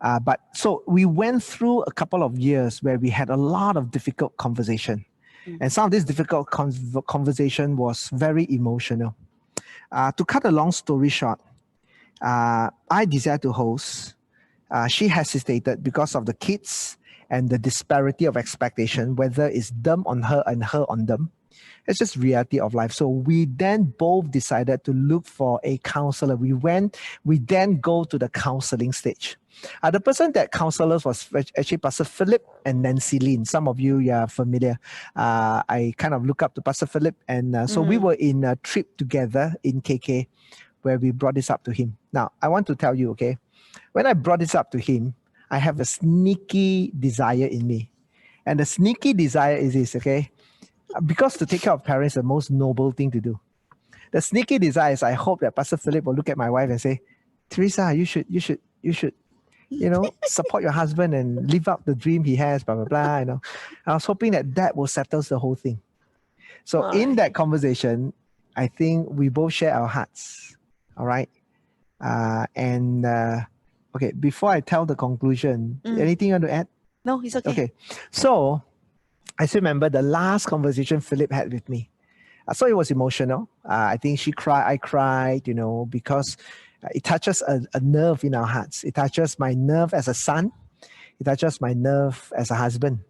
But so we went through a couple of years where we had a lot of difficult conversation. And some of this difficult conversation was very emotional. To cut a long story short, I desired to host. She hesitated because of the kids and the disparity of expectation, whether it's them on her and her on them. It's just reality of life. So we then both decided to look for a counselor. We then go to the counseling stage. The person that counseled us was actually Pastor Philip and Nancy Lin. Some of you are familiar. I kind of look up to Pastor Philip. And so we were in a trip together in KK where we brought this up to him. Now, I want to tell you, okay, when I brought this up to him, I have a sneaky desire in me. And the sneaky desire is this, okay? Because to take care of parents is the most noble thing to do. The sneaky desire is I hope that Pastor Philip will look at my wife and say, Teresa, you should, support your husband and live out the dream he has, blah, blah, blah, I was hoping that will settle the whole thing. So in that conversation, I think we both share our hearts. All right. Okay, before I tell the conclusion, anything you want to add? No, it's okay. Okay. So I still remember the last conversation Philip had with me. So it was emotional. I think she cried, I cried, because it touches a nerve in our hearts. It touches my nerve as a son. It touches my nerve as a husband.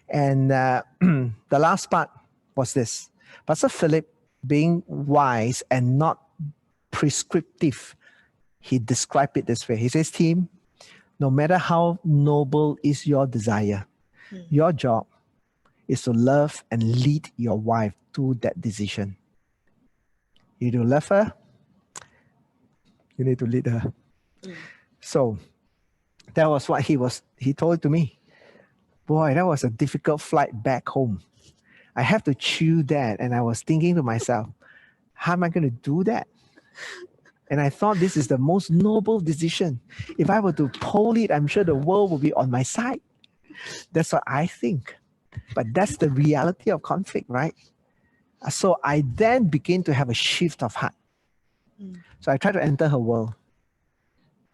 And the last part was this. Pastor Philip, being wise and not prescriptive, he described it this way. He says, Tim, no matter how noble is your desire, your job is to love and lead your wife to that decision. You do love her, you need to lead her. So that was what he told to me. Boy, that was a difficult flight back home. I have to chew that. And I was thinking to myself, how am I going to do that? And I thought this is the most noble decision. If I were to poll it, I'm sure the world will be on my side. That's what I think. But that's the reality of conflict, right? So I then began to have a shift of heart. So I try to enter her world.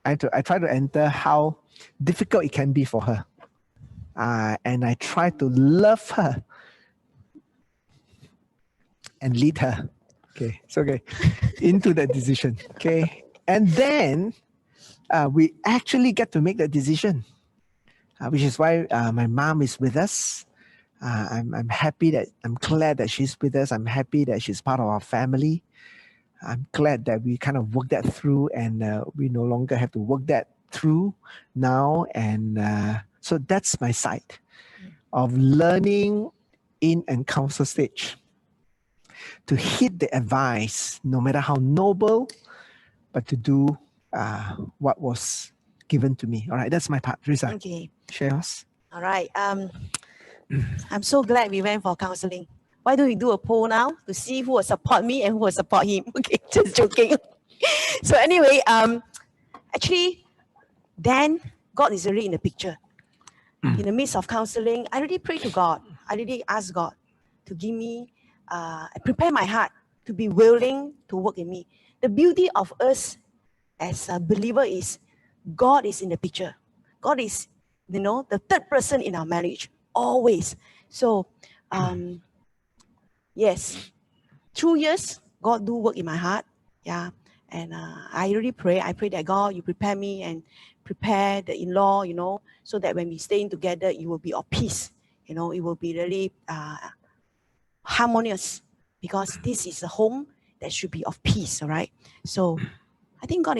I try to enter how difficult it can be for her. And I try to love her and lead her. Okay, it's okay. Into that decision. Okay. And then we actually get to make that decision, which is why my mom is with us. I'm glad that she's with us. I'm happy that she's part of our family. I'm glad that we kind of worked that through, and we no longer have to work that through now. And so that's my side of learning in and counsel stage, to heed the advice, no matter how noble, but to do what was given to me. All right, that's my part. Teresa, Okay. share yours. All right. I'm so glad we went for counseling. Why don't we do a poll now to see who will support me and who will support him? Okay, just joking. So anyway, actually, then God is already in the picture. In the midst of counseling, I already prayed to God. I already asked God to give me, prepare my heart to be willing to work in me. The beauty of us as a believer is God is in the picture. God is, the third person in our marriage, always. So, yes, 2 years, God do work in my heart. Yeah. And I already pray. I pray that God, you prepare me and prepare the in-law, so that when we stay in together, it will be of peace. It will be really harmonious, because this is a home that should be of peace, all right? So I think God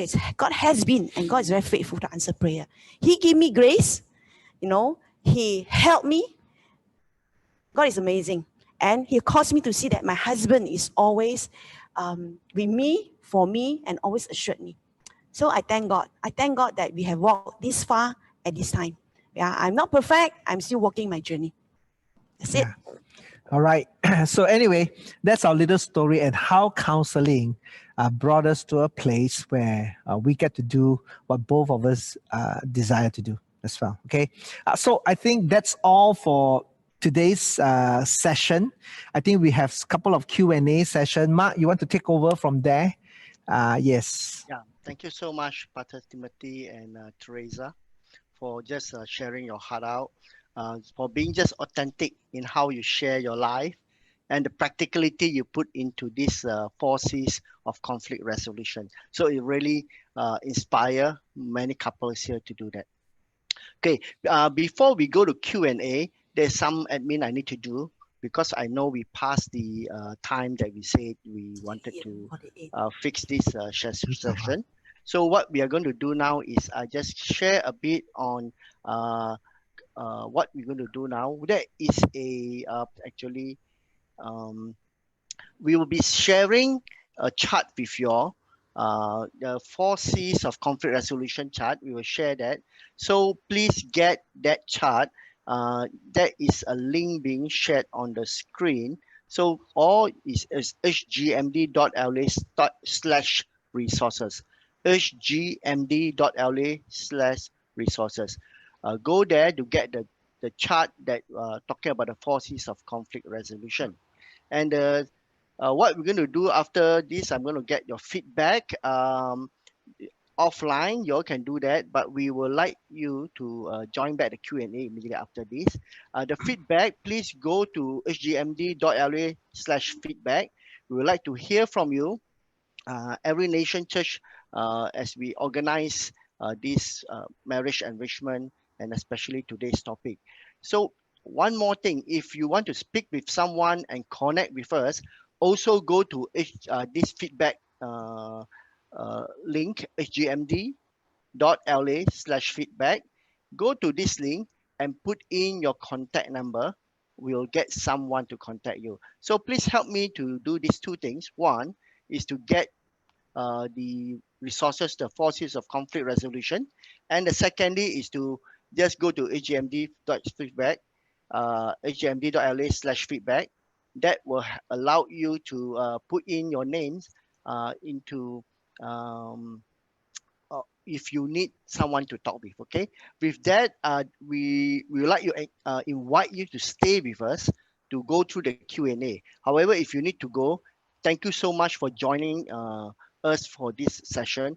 has been, and God is very faithful to answer prayer. He gave me grace, He helped me. God is amazing. And He caused me to see that my husband is always with me, for me, and always assured me. So I thank God. I thank God that we have walked this far at this time. Yeah, I'm not perfect. I'm still walking my journey. That's it. All right. So anyway, that's our little story and how counseling brought us to a place where we get to do what both of us desire to do as well. Okay. So I think that's all for today's session. I think we have a couple of Q&A session. Mark, you want to take over from there? Yes. Yeah. Thank you so much, Pastor Timothy and Teresa, for just sharing your heart out, for being just authentic in how you share your life, and the practicality you put into these 4 C's of conflict resolution. So it really inspire many couples here to do that. Okay, before we go to Q&A, there's some admin I need to do, because I know we passed the time that we said we wanted to fix this session. So what we are going to do now is I just share a bit on what we're going to do now. There is a we will be sharing a chart with you all, the 4 C's of conflict resolution chart. We will share that. So please get that chart. There is a link being shared on the screen. So all is hgmd.la/resources. hgmd.la/resources. Go there to get the chart that talking about the 4 C's of conflict resolution. And What we're going to do after this, I'm going to get your feedback. Offline, you all can do that, but we would like you to join back the Q&A immediately after this. The feedback, please go to hgmd.la/feedback. We would like to hear from you. Every Nation Church, as we organize this marriage enrichment and especially today's topic. So one more thing, if you want to speak with someone and connect with us, also go to this feedback link, hgmd.la/feedback. Go to this link and put in your contact number. We'll get someone to contact you. So please help me to do these two things. One is to get the resources, the 4 C's of conflict resolution. And the secondly is to just go to hgmd.feedback, hgmd.la/feedback. That will allow you to put in your names into if you need someone to talk with. Okay, with that, we would like you invite you to stay with us to go through the Q&A. However, if you need to go, thank you so much for joining us for this session.